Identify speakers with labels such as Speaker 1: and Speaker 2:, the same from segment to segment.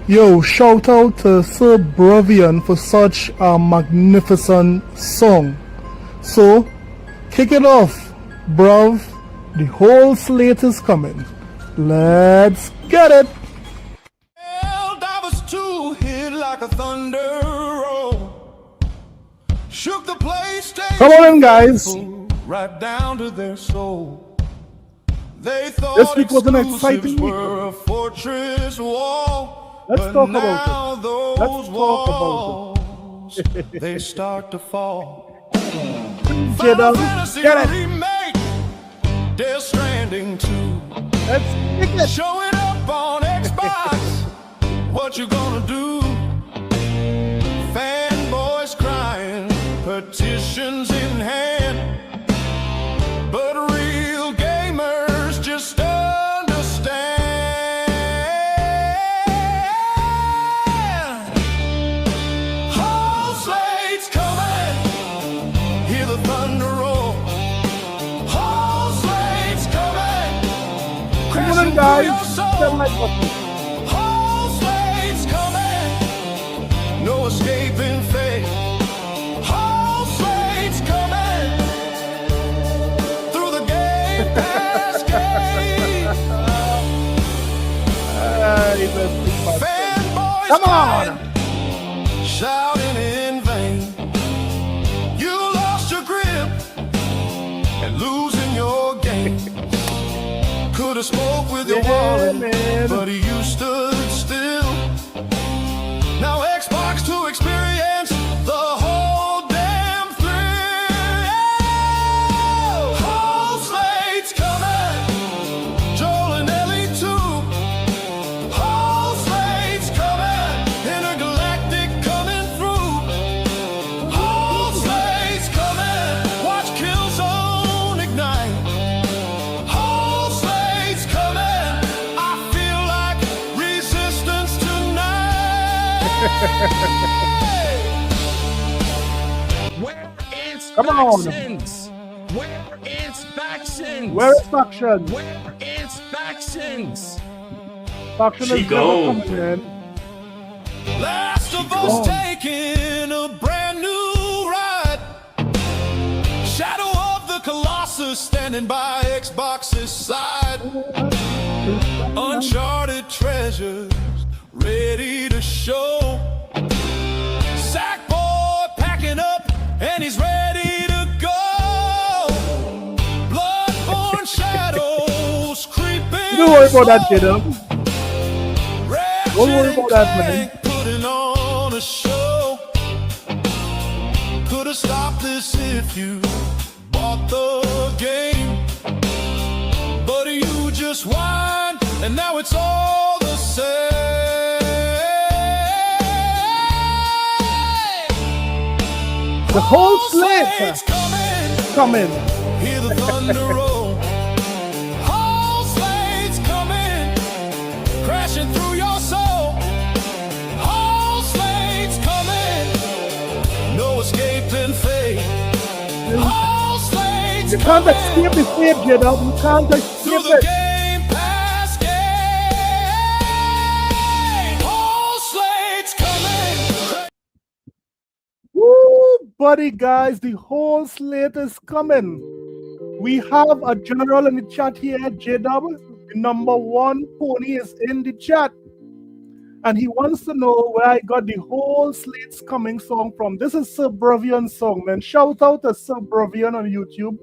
Speaker 1: Yo, shout out to Sir Bravian for such a magnificent song. So, kick it off, bruv. The whole slate is coming. Let's get it.
Speaker 2: Divers two hit like a thunder roll. Shook the PlayStation.
Speaker 1: Come on in, guys.
Speaker 2: Right down to their soul. They thought
Speaker 1: This week was an exciting week.
Speaker 2: were a fortress wall.
Speaker 1: Let's talk about it.
Speaker 2: Those
Speaker 1: Let's talk
Speaker 2: walls, they start to fall.
Speaker 1: Get up,
Speaker 2: Fantasy
Speaker 1: get it.
Speaker 2: remake, Death Stranding 2.
Speaker 1: Let's kick it.
Speaker 2: Showing up on Xbox. What you gonna do? Fanboys crying, petitions in hand, but real gamers just understand. Whole slate's coming, hear the thunder roll. Whole slate's coming,
Speaker 1: Come on in,
Speaker 2: crashing through
Speaker 1: guys.
Speaker 2: your
Speaker 1: Hit
Speaker 2: soul.
Speaker 1: that like button.
Speaker 2: Whole slate's coming, no escaping fate. Whole slate's coming through the Game Pass gate. Fanboys
Speaker 1: Come on.
Speaker 2: crying, shouting in vain. You lost your grip and losing your game. Could've spoke with your
Speaker 1: Yeah,
Speaker 2: wallet,
Speaker 1: man.
Speaker 2: but you stood still. Now Xbox to experience the whole damn thrill. Whole slate's coming, Joel and Ellie too. Whole slate's coming, intergalactic coming through. Whole slate's coming, watch Killzone ignite. Whole slate's coming, I feel like resistance tonight.
Speaker 3: Where is
Speaker 1: Come on.
Speaker 3: factions? Where is factions?
Speaker 1: Where is faction?
Speaker 3: Where is factions?
Speaker 1: Faction
Speaker 4: She
Speaker 1: is never
Speaker 4: gone.
Speaker 1: coming in.
Speaker 2: Last of
Speaker 1: Go
Speaker 2: Us
Speaker 1: on.
Speaker 2: taking a brand new ride. Shadow of the Colossus standing by Xbox's side. Uncharted treasures ready to show. Sackboy packing up and he's ready to go. Bloodborne shadows creeping.
Speaker 1: Don't worry about that,
Speaker 2: slow.
Speaker 1: kid. Don't worry about that, man.
Speaker 2: Putting on a show. Could have stopped this if you bought the game, but you just whined, and now it's all the same.
Speaker 1: The whole
Speaker 2: slate's
Speaker 1: slate
Speaker 2: coming.
Speaker 1: coming.
Speaker 2: Hear the thunder roll. Whole slate's coming, crashing through your soul. Whole slate's coming, no escaping fate. Whole slate's
Speaker 1: You can't
Speaker 2: coming
Speaker 1: escape the fate, J-Dub. You can't
Speaker 2: through
Speaker 1: escape
Speaker 2: the
Speaker 1: it.
Speaker 2: Game Pass gate. Whole slate's coming.
Speaker 1: Woo, buddy, guys, the whole slate is coming. We have a general in the chat here, J-Dub. The number one pony is in the chat. And he wants to know where I got the whole slate's coming song from. This is Sir Bravian's song, man. Shout out to Sir Bravian on YouTube,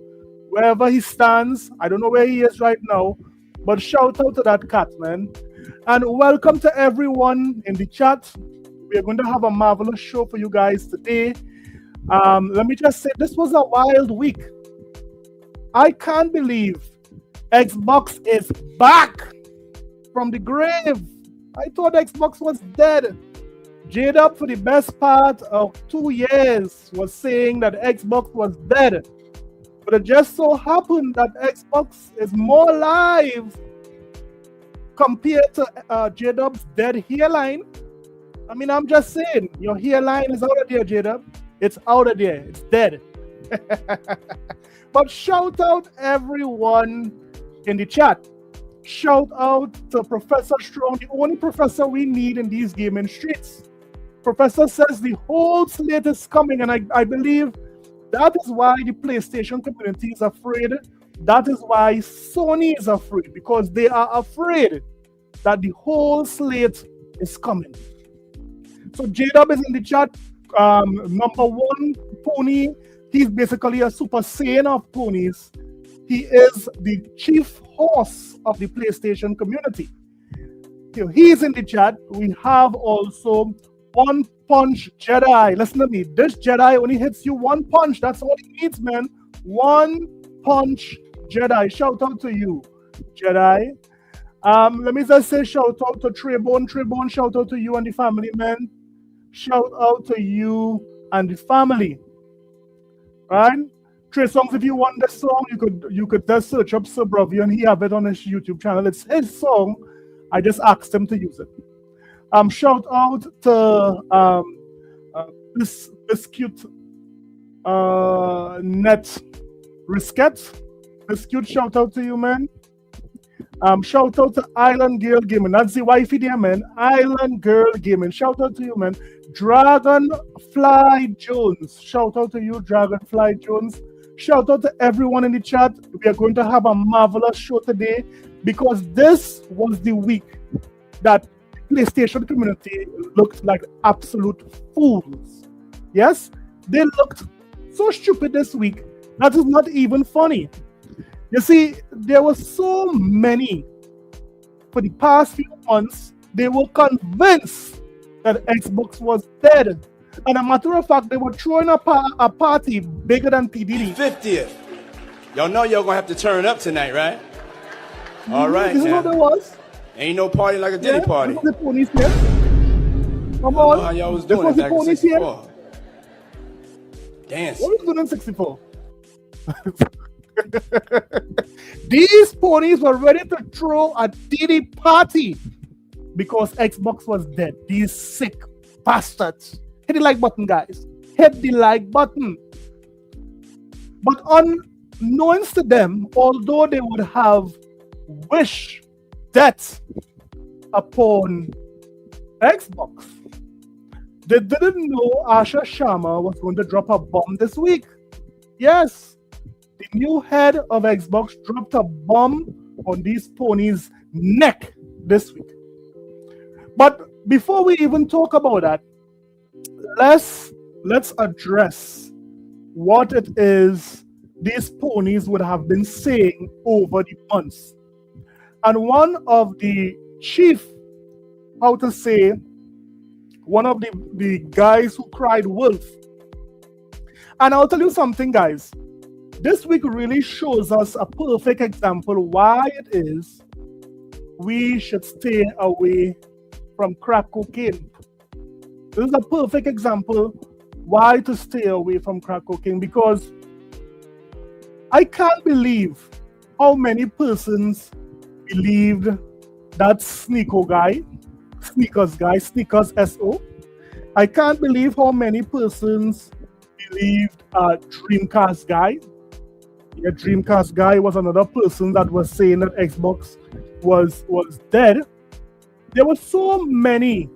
Speaker 1: wherever he stands. I don't know where he is right now, but shout out to that cat, man. And welcome to everyone in the chat. We are going to have a marvelous show for you guys today. Let me just say, this was a wild week. I can't believe Xbox is back from the grave. I thought Xbox was dead. J-Dub, for the best part of 2 years, was saying that Xbox was dead. But it just so happened that Xbox is more alive compared to J-Dub's dead hairline. I mean, I'm just saying, your hairline is out of there, J-Dub. It's out of there. It's dead. But shout out everyone in the chat. Shout out to Professor Strong, the only professor we need in these gaming streets. Professor says the whole slate is coming, and I believe that is why the PlayStation community is afraid. That is why Sony is afraid, because they are afraid that the whole slate is coming. So J-Dub is in the chat. Number one pony. He's basically a super saiyan of ponies. He is the chief horse of the PlayStation community. He's in the chat. We have also One Punch Jedi. Listen to me. This Jedi only hits you one punch. That's all he needs, man. One Punch Jedi. Shout out to you, Jedi. Let me just say shout out to Trebone. Trebone, shout out to you and the family, man. Shout out to you and the family. Right? Trey Songs, if you want this song, you could just search up Subbrovia and he have it on his YouTube channel. It's his song. I just asked him to use it. Shout out to this Biscuit Net Risket. Biscuit, shout out to you, man. Shout out to Island Girl Gaming. That's the wifey there, man. Island Girl Gaming. Shout out to you, man. Dragonfly Jones. Shout out to you, Dragonfly Jones. Shout out to everyone in the chat. We are going to have a marvelous show today because this was the week that PlayStation community looked like absolute fools. Yes? They looked so stupid this week that is not even funny. You see, there were so many for the past few months, they were convinced that Xbox was dead. And a matter of fact, they were throwing a party bigger than PDD.
Speaker 4: 50th. Y'all know y'all gonna have to turn up tonight, right? All right,
Speaker 1: This is
Speaker 4: now.
Speaker 1: what it was.
Speaker 4: Ain't no party like a Diddy party.
Speaker 1: This was the ponies here. Come
Speaker 4: I
Speaker 1: on.
Speaker 4: know how y'all was
Speaker 1: This
Speaker 4: doing
Speaker 1: was
Speaker 4: it
Speaker 1: the
Speaker 4: back in
Speaker 1: ponies here.
Speaker 4: 64. Dance.
Speaker 1: What was doing in 64? These ponies were ready to throw a Diddy party because Xbox was dead. These sick bastards. Hit the like button, guys. Hit the like button. But unknowns to them, although they would have wished death upon Xbox, they didn't know Asha Sharma was going to drop a bomb this week. Yes, the new head of Xbox dropped a bomb on these ponies' neck this week. But before we even talk about that, let's address what it is these ponies would have been saying over the months. And one of the chief, one of the guys who cried wolf. And I'll tell you something, guys. This week really shows us a perfect example why it is we should stay away from crack cocaine. This is a perfect example why to stay away from crack cocaine, because I can't believe how many persons believed that Sneakers SO. I can't believe how many persons believed Dreamcast Guy. Yeah, Dreamcast Guy was another person that was saying that Xbox was dead. There were so many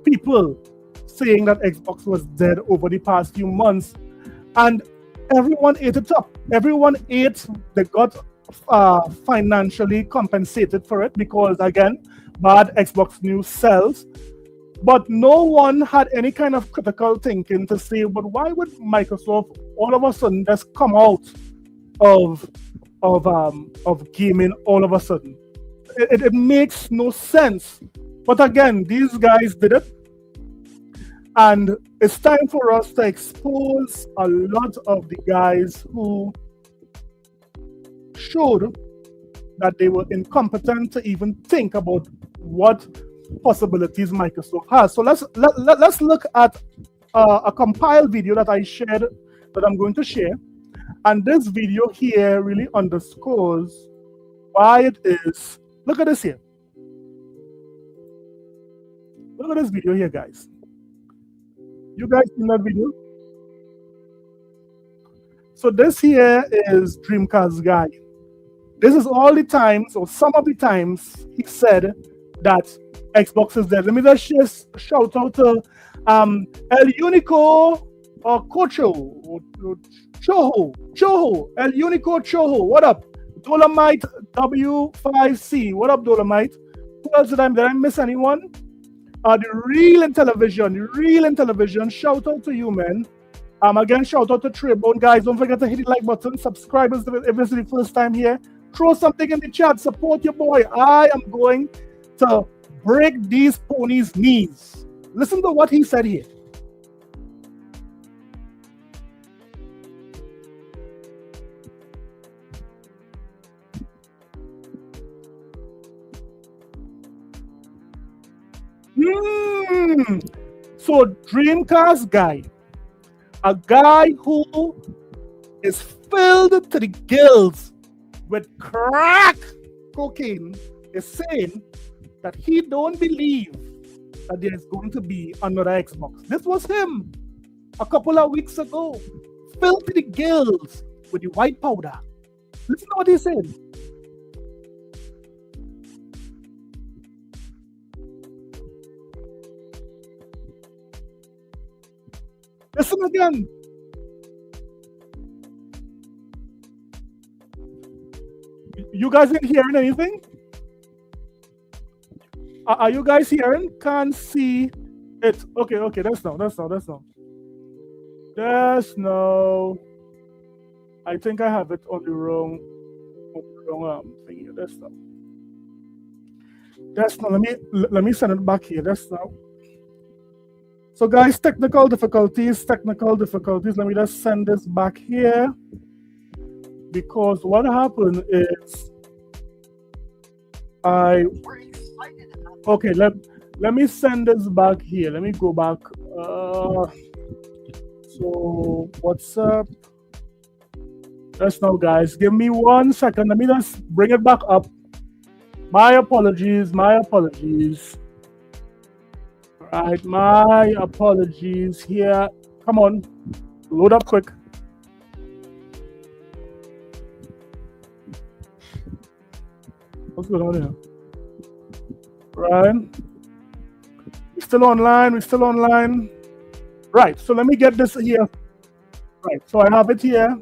Speaker 1: people saying that Xbox was dead over the past few months, and everyone ate it up. Everyone ate. They got financially compensated for it because, again, bad Xbox news sells. But no one had any kind of critical thinking to say, but why would Microsoft all of a sudden just come out of gaming all of a sudden? It makes no sense. But again, these guys did it. And it's time for us to expose a lot of the guys who showed that they were incompetent to even think about what possibilities Microsoft has. So let's look at a compiled video that I shared, that I'm going to share. And this video here really underscores why it is. Look at this here. Look at this video here, guys. You guys seen that video? So this here is Dreamcast Guy. This is all the times, or some of the times, he said that Xbox is dead. Let me just shout out to El Unico or Cocho, or Choho, El Unico Choho. What up? Dolomite W5C. What up, Dolomite? Who else did I miss anyone? The Real in Television. Shout out to you, man. Again, shout out to Trebone. Guys, don't forget to hit the like button. Subscribers, if this is the first time here, throw something in the chat. Support your boy. I am going to break these ponies' knees. Listen to what he said here. So Dreamcast Guy, a guy who is filled to the gills with crack cocaine, is saying that he don't believe that there is going to be another Xbox. This was him a couple of weeks ago, filled to the gills with the white powder. Listen to what he said. Listen again. You guys ain't hearing anything? Are you guys hearing? Can't see it. Okay. That's no. I think I have it on the wrong thing. That's no. Let me send it back here. That's now. So guys, technical difficulties. Let me just send this back here, because what happened is let me send this back here. Let me go back. So what's up? That's now, guys. Give me 1 second. Let me just bring it back up. My apologies. Right, my apologies here. Come on, load up quick. What's going on here? Right, we're still online. Right, so let me get this here. Right, so I have it here.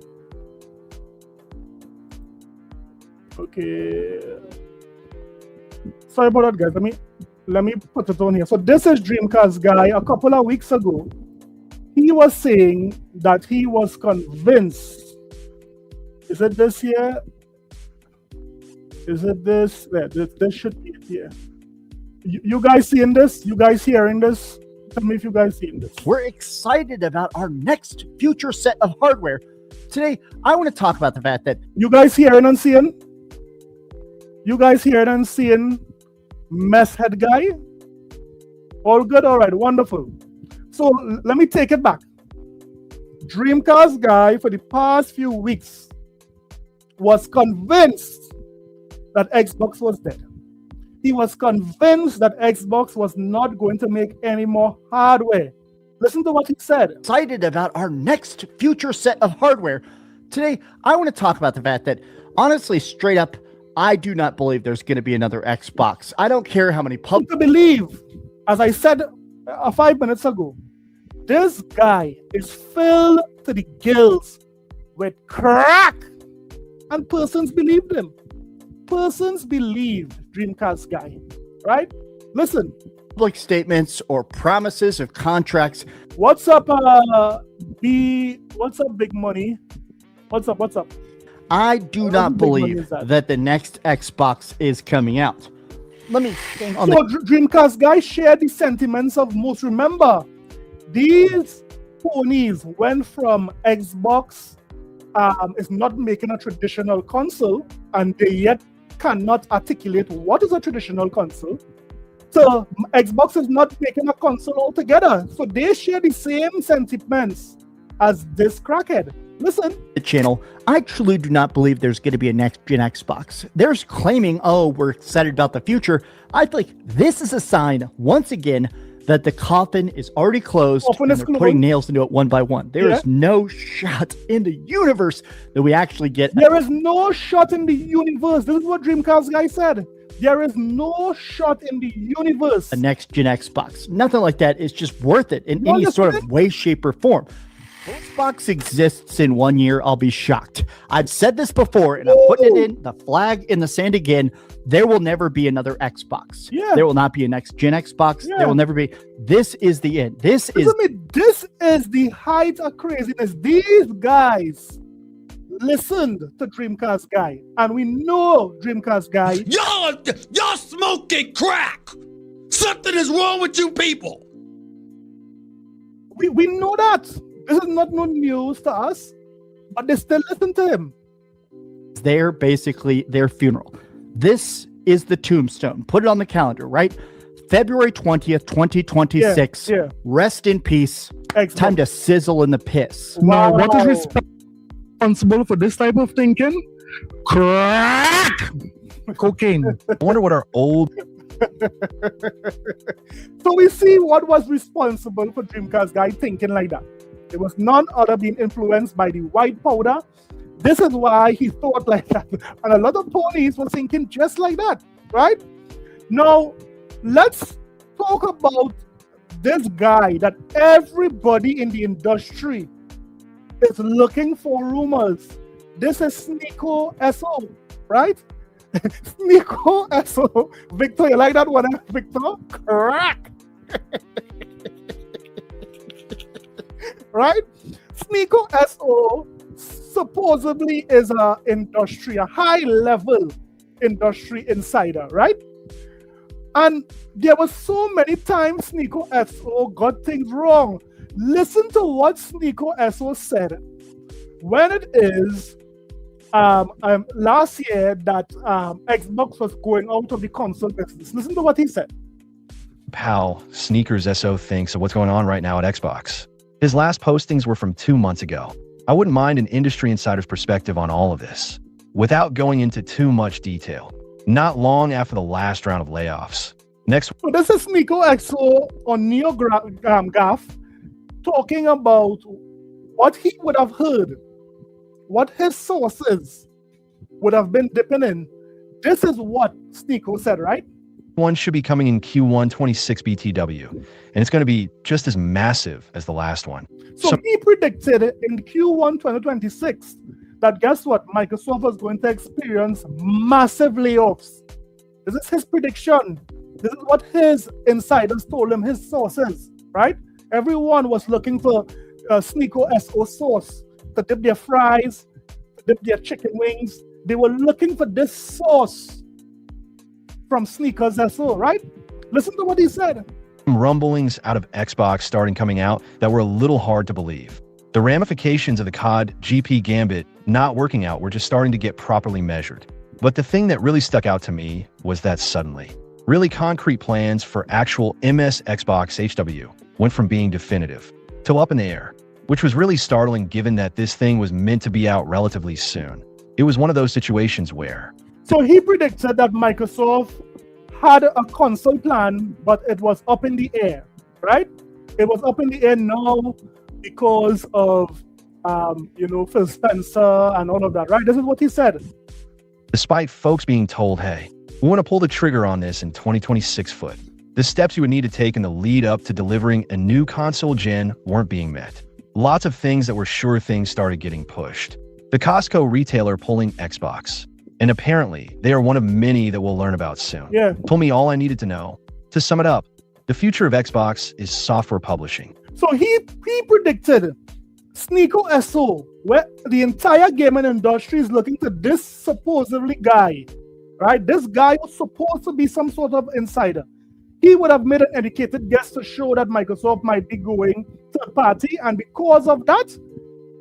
Speaker 1: Okay. Sorry about that, guys. Let me put it on here. So this is Dreamcast Guy. A couple of weeks ago, he was saying that he was convinced. Is it this here? Is it this? Yeah, this should be it here. You guys seeing this? You guys hearing this? Tell me if you guys seeing this.
Speaker 5: We're excited about our next future set of hardware. Today, I want to talk about the fact that
Speaker 1: you guys hearing and seeing? Mess head guy? All good? All right, wonderful. So let me take it back. Dreamcast Guy, for the past few weeks, was convinced that Xbox was dead. He was convinced that Xbox was not going to make any more hardware. Listen to what he said.
Speaker 5: Excited about our next future set of hardware. Today, I want to talk about the fact that, honestly, straight up, I do not believe there's going to be another Xbox. I don't care how many
Speaker 1: public. To believe, as I said 5 minutes ago, this guy is filled to the gills with crack, and persons believed him. Persons believed Dreamcast Guy, right? Listen.
Speaker 5: Public statements or promises of contracts.
Speaker 1: What's up, Big Money? What's up?
Speaker 5: I do not believe that the next Xbox is coming out. Let me think on
Speaker 1: Dreamcast Guy shared the sentiments of most. Remember, these ponies went from Xbox is not making a traditional console, and they yet cannot articulate what is a traditional console. So Xbox is not making a console altogether. So they share the same sentiments as this crackhead. Listen.
Speaker 5: The channel, I truly do not believe there's going to be a next-gen Xbox. There's claiming, oh, we're excited about the future. I feel like this is a sign, once again, that the coffin is already closed
Speaker 1: Coffin
Speaker 5: and
Speaker 1: is
Speaker 5: they're
Speaker 1: closed.
Speaker 5: putting nails into it one by one. There
Speaker 1: Yeah.
Speaker 5: is no shot in the universe that we actually get.
Speaker 1: There is no shot in the universe. This is what Dreamcast Guy said. There is no shot in the universe.
Speaker 5: A next gen Xbox. Nothing like that is just worth it in
Speaker 1: You
Speaker 5: any sort of
Speaker 1: understand?
Speaker 5: way, shape, or form. Xbox exists in 1 year, I'll be shocked. I've said this before, and I'm putting it in the flag in the sand again. There will never be another Xbox.
Speaker 1: Yeah.
Speaker 5: There will not be a next gen Xbox.
Speaker 1: Yeah.
Speaker 5: There will never be. This is the end. This is
Speaker 1: This is the height of craziness. These guys listened to Dreamcast Guy, and we know Dreamcast Guy.
Speaker 3: Y'all smoking crack. Something is wrong with you people.
Speaker 1: We know that. This is not no news to us, but they still listen to him.
Speaker 5: basically their funeral. This is the tombstone. Put it on the calendar, right? February 20th, 2026.
Speaker 1: Yeah.
Speaker 5: Rest in peace.
Speaker 1: Xbox.
Speaker 5: Time to sizzle in the piss.
Speaker 1: Wow.
Speaker 6: Now, what is responsible for this type of thinking? Crack! Cocaine.
Speaker 7: I wonder what our old
Speaker 1: So we see what was responsible for Dreamcast Guy thinking like that. It was none other being influenced by the white powder. This is why he thought like that. And a lot of ponies were thinking just like that, right? Now, let's talk about this guy that everybody in the industry is looking for rumors. This is Sneeko SO, right? Sneeko SO. Victor, you like that one, Victor? Crack! Right? Sneeko SO supposedly is a industry, a high-level industry insider, right? And there were so many times Sneeko SO got things wrong. Listen to what Sneeko SO said when it is last year that Xbox was going out of the console business. Listen to what he said.
Speaker 7: pal, Sneakers SO, thinks of what's going on right now at Xbox. His last postings were from 2 months ago. I wouldn't mind an industry insider's perspective on all of this, without going into too much detail. Not long after the last round of layoffs. Next
Speaker 1: So this is Sneeko XO on NeoGAF talking about what he would have heard, what his sources would have been dipping in. This is what Sneeko said, right?
Speaker 7: one should be coming in Q1 26 BTW, and it's going to be just as massive as the last one.
Speaker 1: So he predicted in Q1 2026 that guess what? Microsoft was going to experience massive layoffs. This is his prediction. This is what his insiders told him, his sources, right? Everyone was looking for Sneeko SO source to dip their fries, to dip their chicken wings. They were looking for this source from Sneakers SO, right? Listen to what he said.
Speaker 7: Rumblings out of Xbox starting coming out that were a little hard to believe. The ramifications of the COD GP Gambit not working out were just starting to get properly measured. But the thing that really stuck out to me was that suddenly, really concrete plans for actual MS Xbox HW went from being definitive to up in the air, which was really startling given that this thing was meant to be out relatively soon. It was one of those situations where
Speaker 1: So he predicted that Microsoft had a console plan, but it was up in the air, right? It was up in the air now because of, Phil Spencer and all of that, right? This is what he said.
Speaker 7: despite folks being told, hey, we want to pull the trigger on this in 2026 foot, the steps you would need to take in the lead up to delivering a new console gen weren't being met. Lots of things that were sure things started getting pushed. The Costco retailer pulling Xbox. And apparently, they are one of many that we'll learn about soon.
Speaker 1: Yeah.
Speaker 7: Told me all I needed to know. To sum it up, the future of Xbox is software publishing.
Speaker 1: So he predicted Sneeko SO, where the entire gaming industry is looking to this supposedly guy, right? This guy was supposed to be some sort of insider. He would have made an educated guess to show that Microsoft might be going third party, and because of that,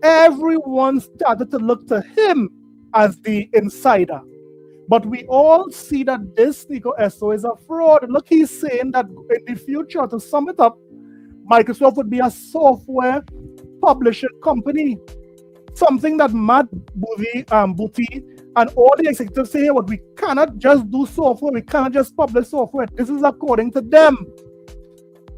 Speaker 1: everyone started to look to him as the insider. But we all see that this Sneeko SO is a fraud. Look, he's saying that in the future, to sum it up, Microsoft would be a software publishing company. Something that Matt Booty and all the executives say, well, we cannot just do software, we cannot just publish software. This is according to them.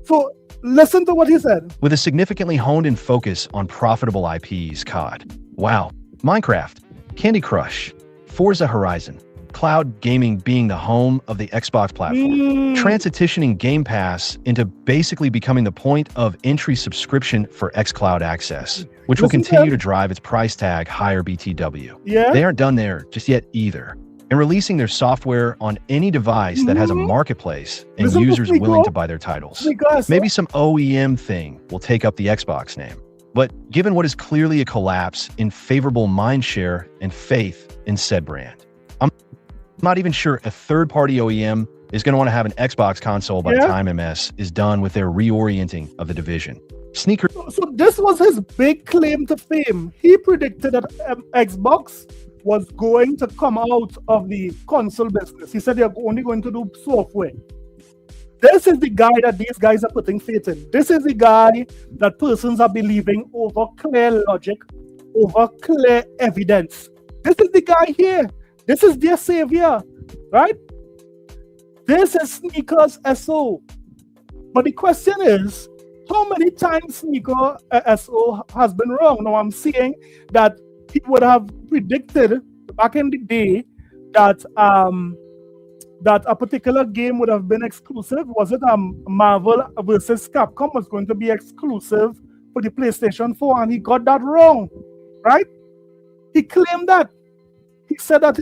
Speaker 1: So listen to what he said.
Speaker 7: With a significantly honed-in focus on profitable IPs, COD, WoW, Minecraft, Candy Crush, Forza Horizon, cloud gaming being the home of the Xbox platform, transitioning Game Pass into basically becoming the point of entry subscription for xCloud access, which will continue to drive its price tag higher BTW.
Speaker 1: Yeah.
Speaker 7: They aren't done there just yet either. And releasing their software on any device that has a marketplace and
Speaker 1: Listen to
Speaker 7: users
Speaker 1: Sneako.
Speaker 7: willing to buy their titles.
Speaker 1: Sneako,
Speaker 7: Maybe some OEM thing will take up the Xbox name. But given what is clearly a collapse in favorable mind share and faith in said brand, I'm not even sure a third-party OEM is going to want to have an Xbox console by the time MS is done with their reorienting of the division. Sneaker.
Speaker 1: So this was his big claim to fame. He predicted that Xbox was going to come out of the console business. He said they're only going to do software. This is the guy that these guys are putting faith in. This is the guy that persons are believing over clear logic, over clear evidence. This is the guy here. This is their savior, right? This is Sneaker's SO. But the question is, how many times Sneaker SO has been wrong? Now I'm seeing that he would have predicted back in the day that that a particular game would have been exclusive. Was it Marvel versus Capcom was going to be exclusive for the PlayStation 4, and he got that wrong, right? He claimed that. He said that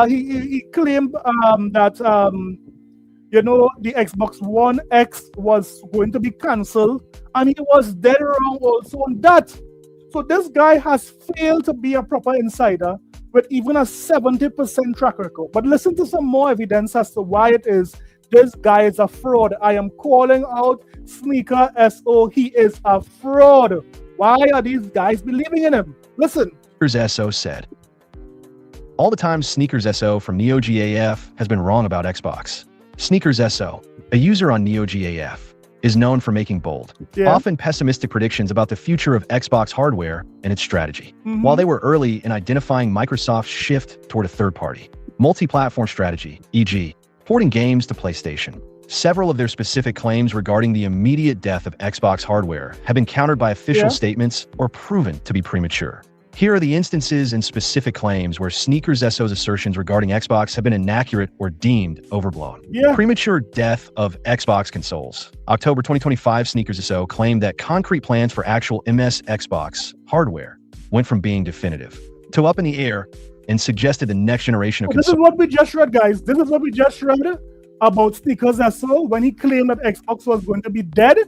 Speaker 1: he claimed that the Xbox One X was going to be cancelled, and he was dead wrong also on that. So this guy has failed to be a proper insider with even a 70% track record. But listen to some more evidence as to why it is this guy is a fraud. I am calling out Sneaker SO. He is a fraud. Why are these guys believing in him? Listen.
Speaker 7: Sneakers SO said, all the time Sneakers SO from NeoGAF has been wrong about Xbox. Sneakers SO, a user on NeoGAF, is known for making bold, often pessimistic predictions about the future of Xbox hardware and its strategy. While they were early in identifying Microsoft's shift toward a third-party, multi-platform strategy, e.g., porting games to PlayStation, several of their specific claims regarding the immediate death of Xbox hardware have been countered by official statements or proven to be premature. Here are the instances and specific claims where Sneakers SO's assertions regarding Xbox have been inaccurate or deemed overblown. Premature death of Xbox consoles. October 2025, Sneakers SO claimed that concrete plans for actual MS Xbox hardware went from being definitive to up in the air and suggested the next generation of consoles.
Speaker 1: This is what we just read, guys. This is what we just read about Sneakers SO when he claimed that Xbox was going to be dead.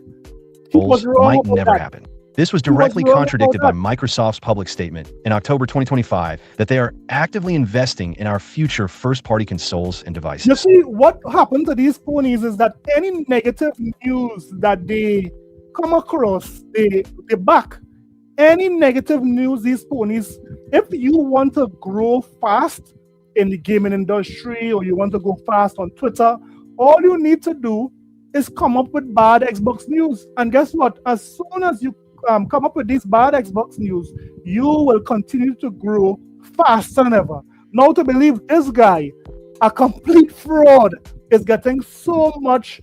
Speaker 1: He was wrong
Speaker 7: might never happen. This was directly contradicted by Microsoft's public statement in October 2025 that they are actively investing in our future first-party consoles and devices.
Speaker 1: You see, what happened to these ponies is that any negative news that they come across, they back. Any negative news, these ponies, if you want to grow fast in the gaming industry or you want to go fast on Twitter, all you need to do is come up with bad Xbox news. And guess what? As soon as you come up with these bad Xbox news, you will continue to grow faster than ever. Now to believe this guy, a complete fraud, is getting so much,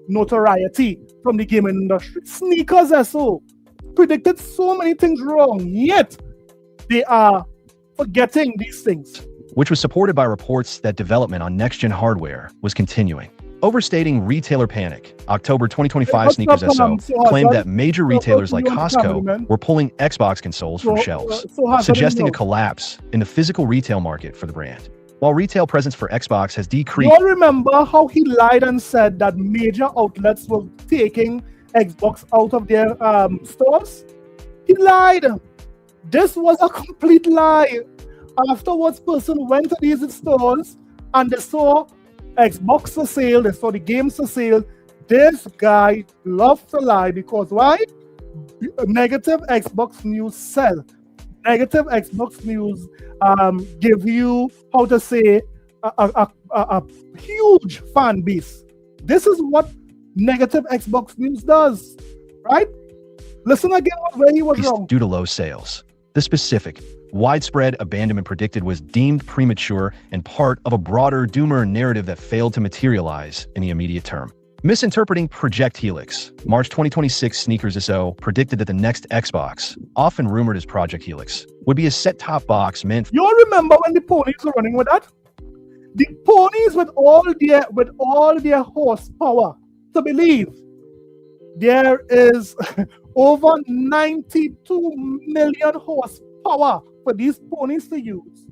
Speaker 1: notoriety from the gaming industry. Sneakers SO predicted so many things wrong, yet they are forgetting these things.
Speaker 7: Which was supported by reports that development on next-gen hardware was continuing. Overstating retailer panic, October 2025 Sneakers SO claimed that major retailers like Costco were pulling Xbox consoles from shelves, suggesting a collapse in the physical retail market for the brand. While retail presence for Xbox has decreased.
Speaker 1: You all remember how he lied and said that major outlets were taking Xbox out of their stores? He lied. This was a complete lie. Afterwards, person went to these stores and they saw Xbox for sale, they saw the games for sale. This guy loves to lie because why? Negative Xbox news sell. Negative Xbox news give you a huge fan base. This is what negative Xbox news does, right? Listen again where he was wrong.
Speaker 7: Due to low sales. The specific, widespread abandonment predicted was deemed premature and part of a broader doomer narrative that failed to materialize in the immediate term. Misinterpreting Project Helix. March 2026 Sneakers SO predicted that the next Xbox, often rumored as Project Helix, would be a set-top box meant.
Speaker 1: You all remember when the ponies were running with that? The ponies with all their horsepower. To believe there is over 92 million horsepower for these ponies to use.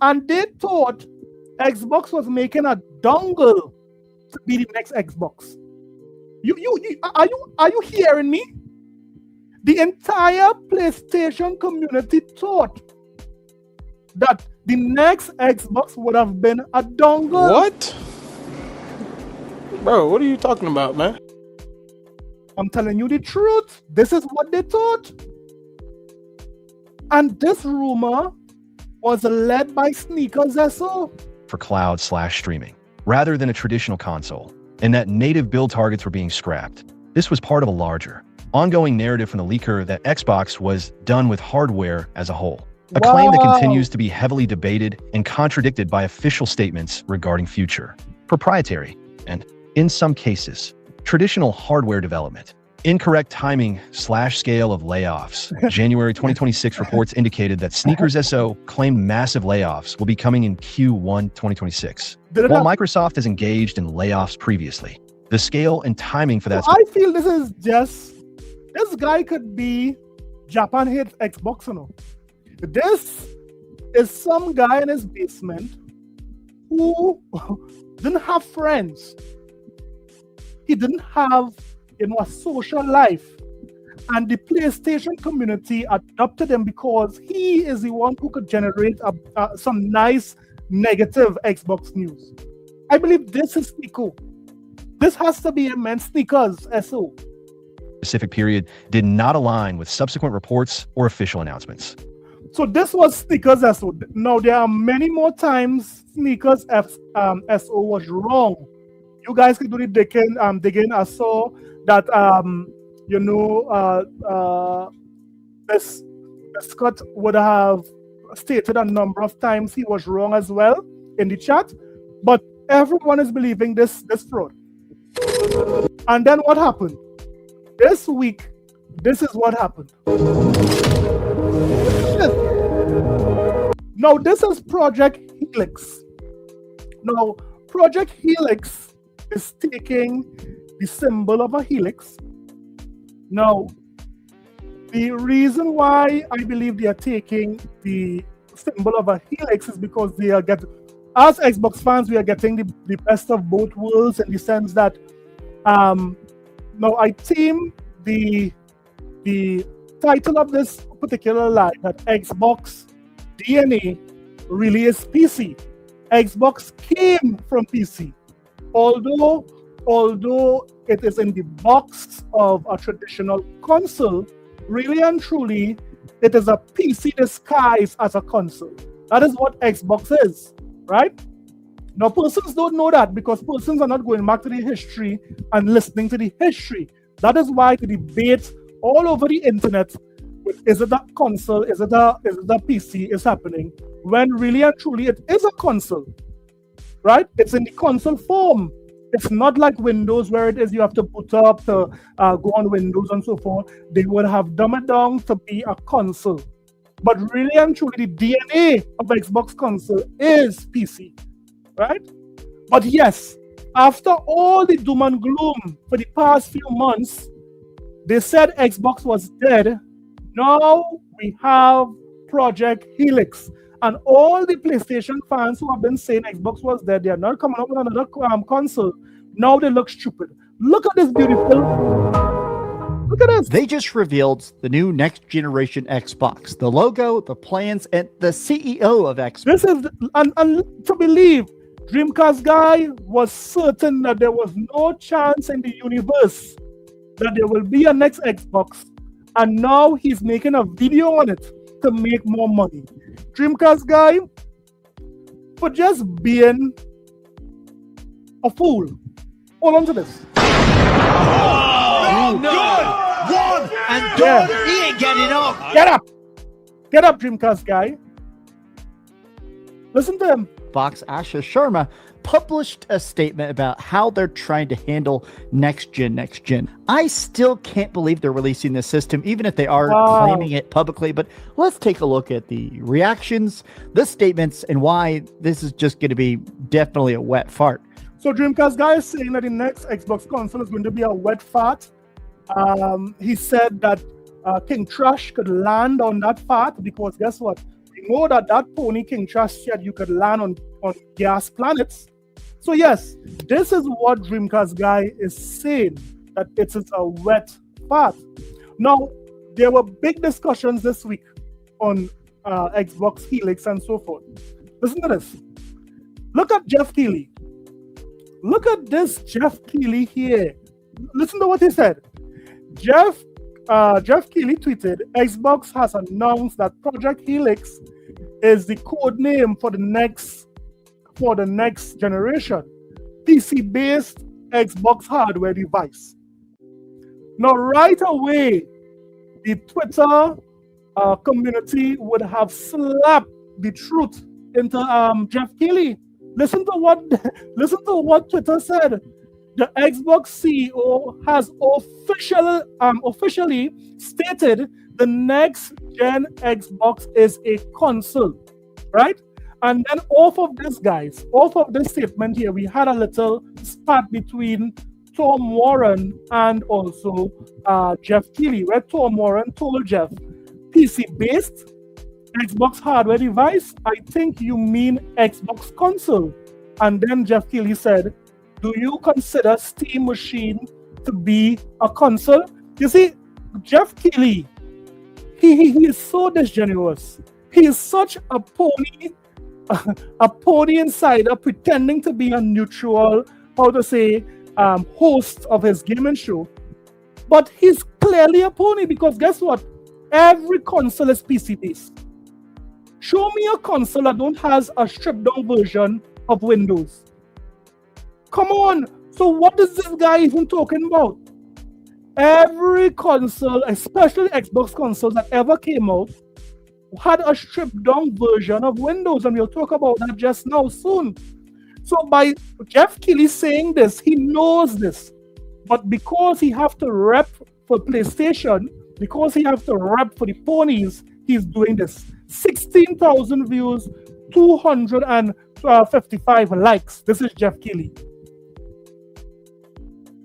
Speaker 1: And they thought Xbox was making a dongle to be the next Xbox. Are you hearing me? The entire PlayStation community thought that the next Xbox would have been a dongle.
Speaker 8: What? Bro, what are you talking about, man?
Speaker 1: I'm telling you the truth. This is what they thought. And this rumor was led by Sneakers SO.
Speaker 7: For cloud/streaming, rather than a traditional console, and that native build targets were being scrapped. This was part of a larger, ongoing narrative from the leaker that Xbox was done with hardware as a whole. A claim that continues to be heavily debated and contradicted by official statements regarding future, proprietary, and, in some cases, traditional hardware development. Incorrect timing/scale of layoffs. January 2026 reports indicated that Sneakers SO claimed massive layoffs will be coming in Q1 2026. While Microsoft has engaged in layoffs previously, the scale and timing for that.
Speaker 1: I feel this guy could be Japan hates Xbox, you know. This is some guy in his basement who didn't have friends. He didn't have, a social life. And the PlayStation community adopted him because he is the one who could generate some nice negative Xbox news. I believe this is Nico. This has to be immense Sneakers SO.
Speaker 7: Specific period did not align with subsequent reports or official announcements.
Speaker 1: So this was Sneakers SO. Now there are many more times Sneakers SO was wrong. You guys can do the digging. I saw that this Scott would have stated a number of times he was wrong as well in the chat, but everyone is believing this fraud. And then what happened? This week, this is what happened. Now, this is Project Helix. Now, Project Helix is taking the symbol of a helix. Now, the reason why I believe they are taking the symbol of a helix is because they are as Xbox fans, we are getting the best of both worlds in the sense that now I team the title of this particular line that Xbox DNA really is PC. Xbox came from PC. Although it is in the box of a traditional console, really and truly, it is a PC disguised as a console. That is what Xbox is, right? Now, persons don't know that because persons are not going back to the history and listening to the history. That is why the debate all over the internet, is it a console, is it a PC, is happening, when really and truly it is a console, right? It's in the console form. It's not like Windows where it is you have to boot up to go on Windows and so forth. They would have dumbed it down to be a console. But really and truly, the DNA of Xbox console is PC, right? But yes, after all the doom and gloom for the past few months, they said Xbox was dead. Now we have Project Helix. And all the PlayStation fans who have been saying Xbox was dead, they are not coming up with another console. Now they look stupid. Look at this beautiful. Look at this.
Speaker 5: They just revealed the new next generation Xbox, the logo, the plans, and the CEO of Xbox.
Speaker 1: This is, and to believe, Dreamcast Guy was certain that there was no chance in the universe that there will be a next Xbox. And now he's making a video on it to make more money. Dreamcast Guy, for just being a fool. Hold on to this.
Speaker 3: Oh, good! One and done! He ain't getting up!
Speaker 1: Get up! Get up, Dreamcast Guy. Listen to him.
Speaker 5: Fox Asha Sharma published a statement about how they're trying to handle next gen. I still can't believe they're releasing this system, even if they are claiming it publicly. But let's take a look at the reactions, the statements, and why this is just going to be definitely a wet fart.
Speaker 1: So Dreamcast Guy is saying that the next Xbox console is going to be a wet fart. He said that King Trash could land on that fart because guess what? We know that pony King Trash said you could land on gas planets. So yes, this is what Dreamcast Guy is saying, that it is a wet fart. Now, there were big discussions this week on Xbox Helix and so forth. Listen to this. Look at Jeff Keighley. Look at this Jeff Keighley here. Listen to what he said. Jeff Keighley tweeted, Xbox has announced that Project Helix is the code name for the next generation PC-based Xbox hardware device. Now, right away, the Twitter community would have slapped the truth into Jeff Keighley. Listen to what Twitter said. The Xbox CEO has officially stated the next gen Xbox is a console, right? And then off of this statement here, we had a little spat between Tom Warren and also Jeff Keighley, where Tom Warren told Jeff, PC-based Xbox hardware device, I think you mean Xbox console. And then Jeff Keighley said, do you consider Steam Machine to be a console? You see, Jeff Keighley, he is so disingenuous. He is such a pony insider pretending to be a neutral, host of his gaming show. But he's clearly a pony because guess what? Every console is PC-based. Show me a console that don't has a stripped-down version of Windows. Come on. So what is this guy even talking about? Every console, especially Xbox consoles that ever came out, had a stripped down version of Windows, and we'll talk about that just now soon. So by Jeff Keighley saying this, he knows this. But because he have to rep for PlayStation, because he have to rep for the ponies, he's doing this. 16,000 views, 255 likes. This is Jeff Keighley.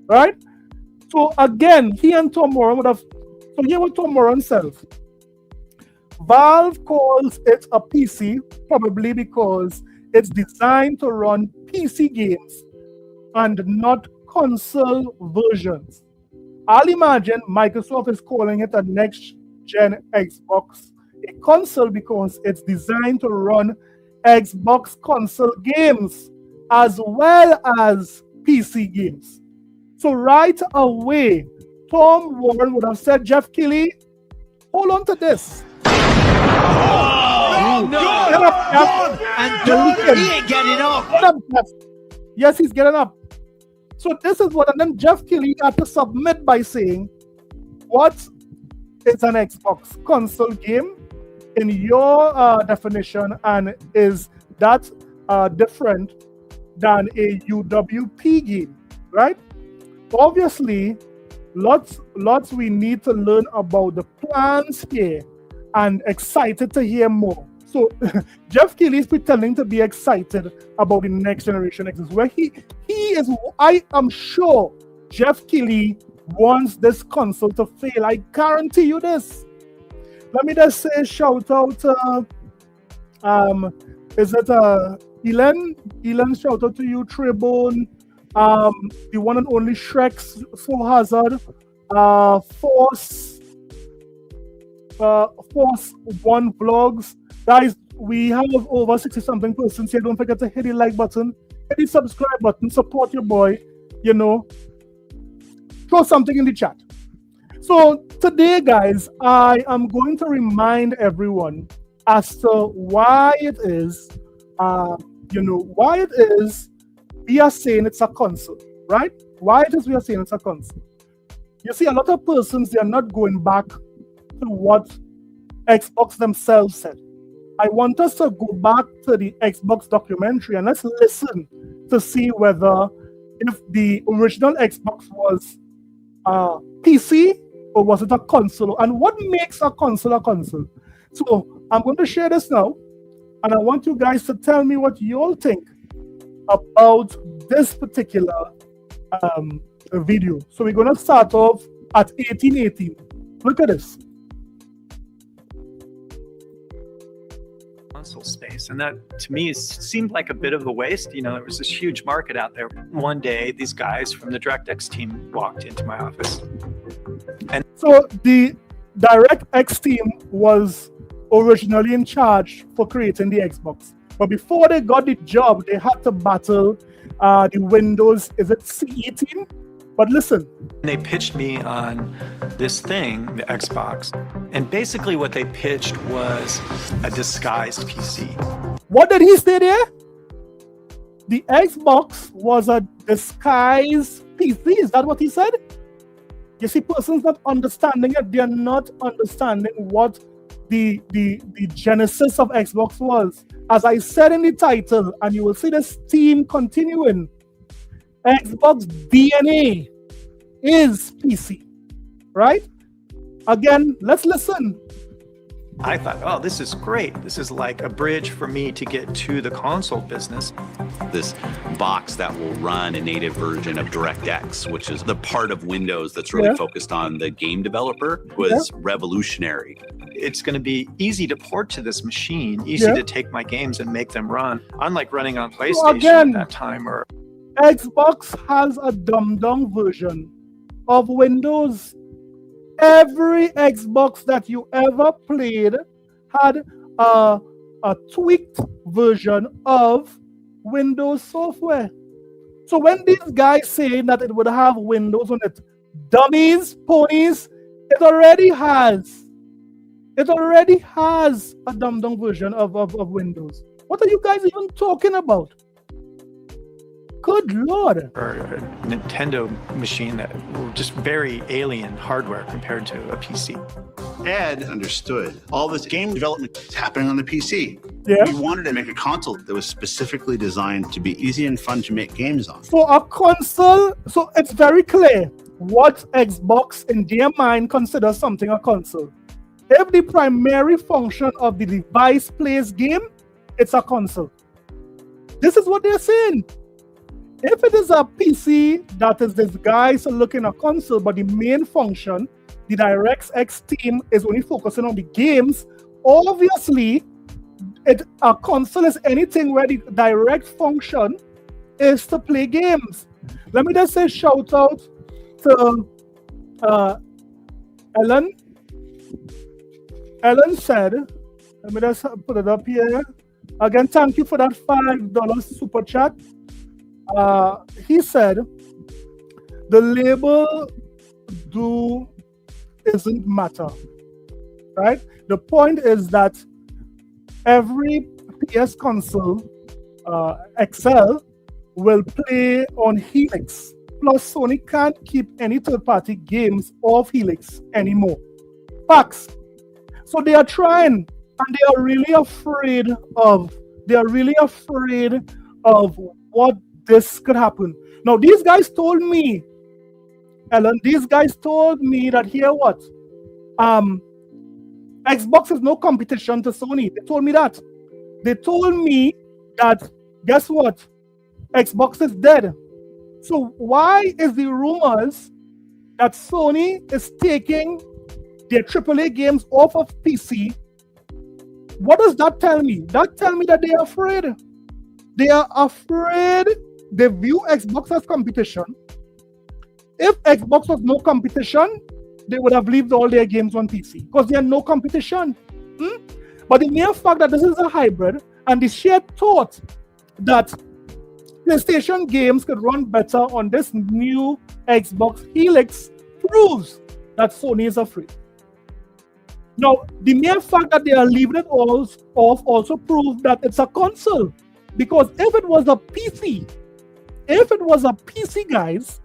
Speaker 1: Right? So again, he and Tom Warren would have. So here what Tom Warren says. Valve calls it a PC probably because it's designed to run PC games and not console versions. I'll imagine Microsoft is calling it a next-gen Xbox, a console because it's designed to run Xbox console games as well as PC games. So right away, Tom Warren would have said, Jeff Keighley, hold on to this.
Speaker 3: Oh, no.
Speaker 1: Get up, Jeff.
Speaker 3: And he ain't getting up.
Speaker 1: Get up, Jeff. Yes, he's getting up. So this is what, and then Jeff Keighley had to submit by saying, what is an Xbox console game in your definition, and is that different than a UWP game, right? Obviously, lots we need to learn about the plans here, and excited to hear more. So Jeff Keighley is pretending to be excited about the next generation Xbox, where he is. I am sure Jeff Keighley wants this console to fail. I guarantee you this. Let me just say shout out to is it Elon? Elon, shout out to you, Tribune, the one and only Shrek's Soul Hazard, Force One Vlogs. Guys, we have over 60 something persons here. Don't forget to hit the like button, hit the subscribe button, support your boy, throw something in the chat. So today, guys, I am going to remind everyone as to why it is, we are saying it's a console, right? Why it is we are saying it's a console. You see, a lot of persons, they are not going back to what Xbox themselves said. I want us to go back to the Xbox documentary and let's listen to see whether if the original Xbox was PC or was it a console, and what makes a console a console. So I'm going to share this now, and I want you guys to tell me what you all think about this particular video. So we're going to start off at 1818. Look at this.
Speaker 8: Console space, and that to me seemed like a bit of a waste. There was this huge market out there. One day these guys from the DirectX team walked into my office, and
Speaker 1: so the DirectX team was originally in charge for creating the Xbox, but before they got the job they had to battle the Windows, is it CE team? But listen,
Speaker 8: they pitched me on this thing, the Xbox, and basically what they pitched was a disguised PC.
Speaker 1: What did he say there? The Xbox was a disguised PC. Is that what he said? You see, persons not understanding it, they're not understanding what the genesis of Xbox was. As I said in the title, and you will see this theme continuing, Xbox DNA is PC, right? Again, let's listen.
Speaker 8: I thought, oh, this is great. This is like a bridge for me to get to the console business.
Speaker 9: This box that will run a native version of DirectX, which is the part of Windows that's really focused on the game developer, was revolutionary.
Speaker 8: It's going to be easy to port to this machine, easy to take my games and make them run, unlike running on PlayStation at that time. Or
Speaker 1: Xbox has a dumbed-down version of Windows. Every Xbox that you ever played had a tweaked version of Windows software. So when these guys say that it would have Windows on it, dummies, ponies, it already has a dumbed-down version of Windows. What are you guys even talking about? Good Lord.
Speaker 8: Or a Nintendo machine that were just very alien hardware compared to a PC.
Speaker 10: Ed understood all this game development is happening on the PC.
Speaker 1: Yeah.
Speaker 10: He wanted to make a console that was specifically designed to be easy and fun to make games on.
Speaker 1: For a console, so it's very clear what Xbox in their mind considers something a console. If the primary function of the device plays game, it's a console. This is what they're saying. If it is a PC that is disguised looking a console, but the main function, the DirectX team is only focusing on the games, obviously, a console is anything where the direct function is to play games. Let me just say shout out to Ellen. Ellen said, let me just put it up here. Again, thank you for that $5 super chat. He said, the label isn't matter, right? The point is that every PS console, XL, will play on Helix. Plus, Sony can't keep any third-party games off Helix anymore. Facts. So they are trying, and they are really afraid of what this could happen. Now, these guys told me, Ellen, that here what? Xbox is no competition to Sony. They told me that. They told me that, guess what? Xbox is dead. So why is the rumors that Sony is taking their AAA games off of PC? What does that tell me? That tells me that they are afraid. They are afraid. They view Xbox as competition. If Xbox was no competition, they would have left all their games on PC because they are no competition. But the mere fact that this is a hybrid and the sheer thought that PlayStation games could run better on this new Xbox Helix proves that Sony is afraid. Now, the mere fact that they are leaving it all off also proves that it's a console. Because if it was a PC, guys,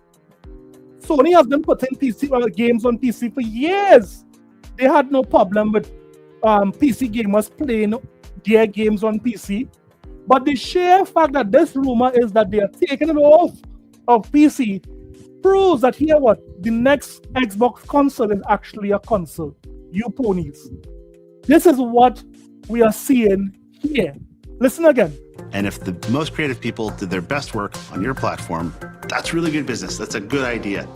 Speaker 1: Sony has been putting PC games on PC for years. They had no problem with PC gamers playing their games on PC. But the sheer fact that this rumor is that they are taking it off of PC proves that here what? The next Xbox console is actually a console. You ponies. This is what we are seeing here. Listen again.
Speaker 10: And if the most creative people did their best work on your platform, that's really good business. That's a good idea.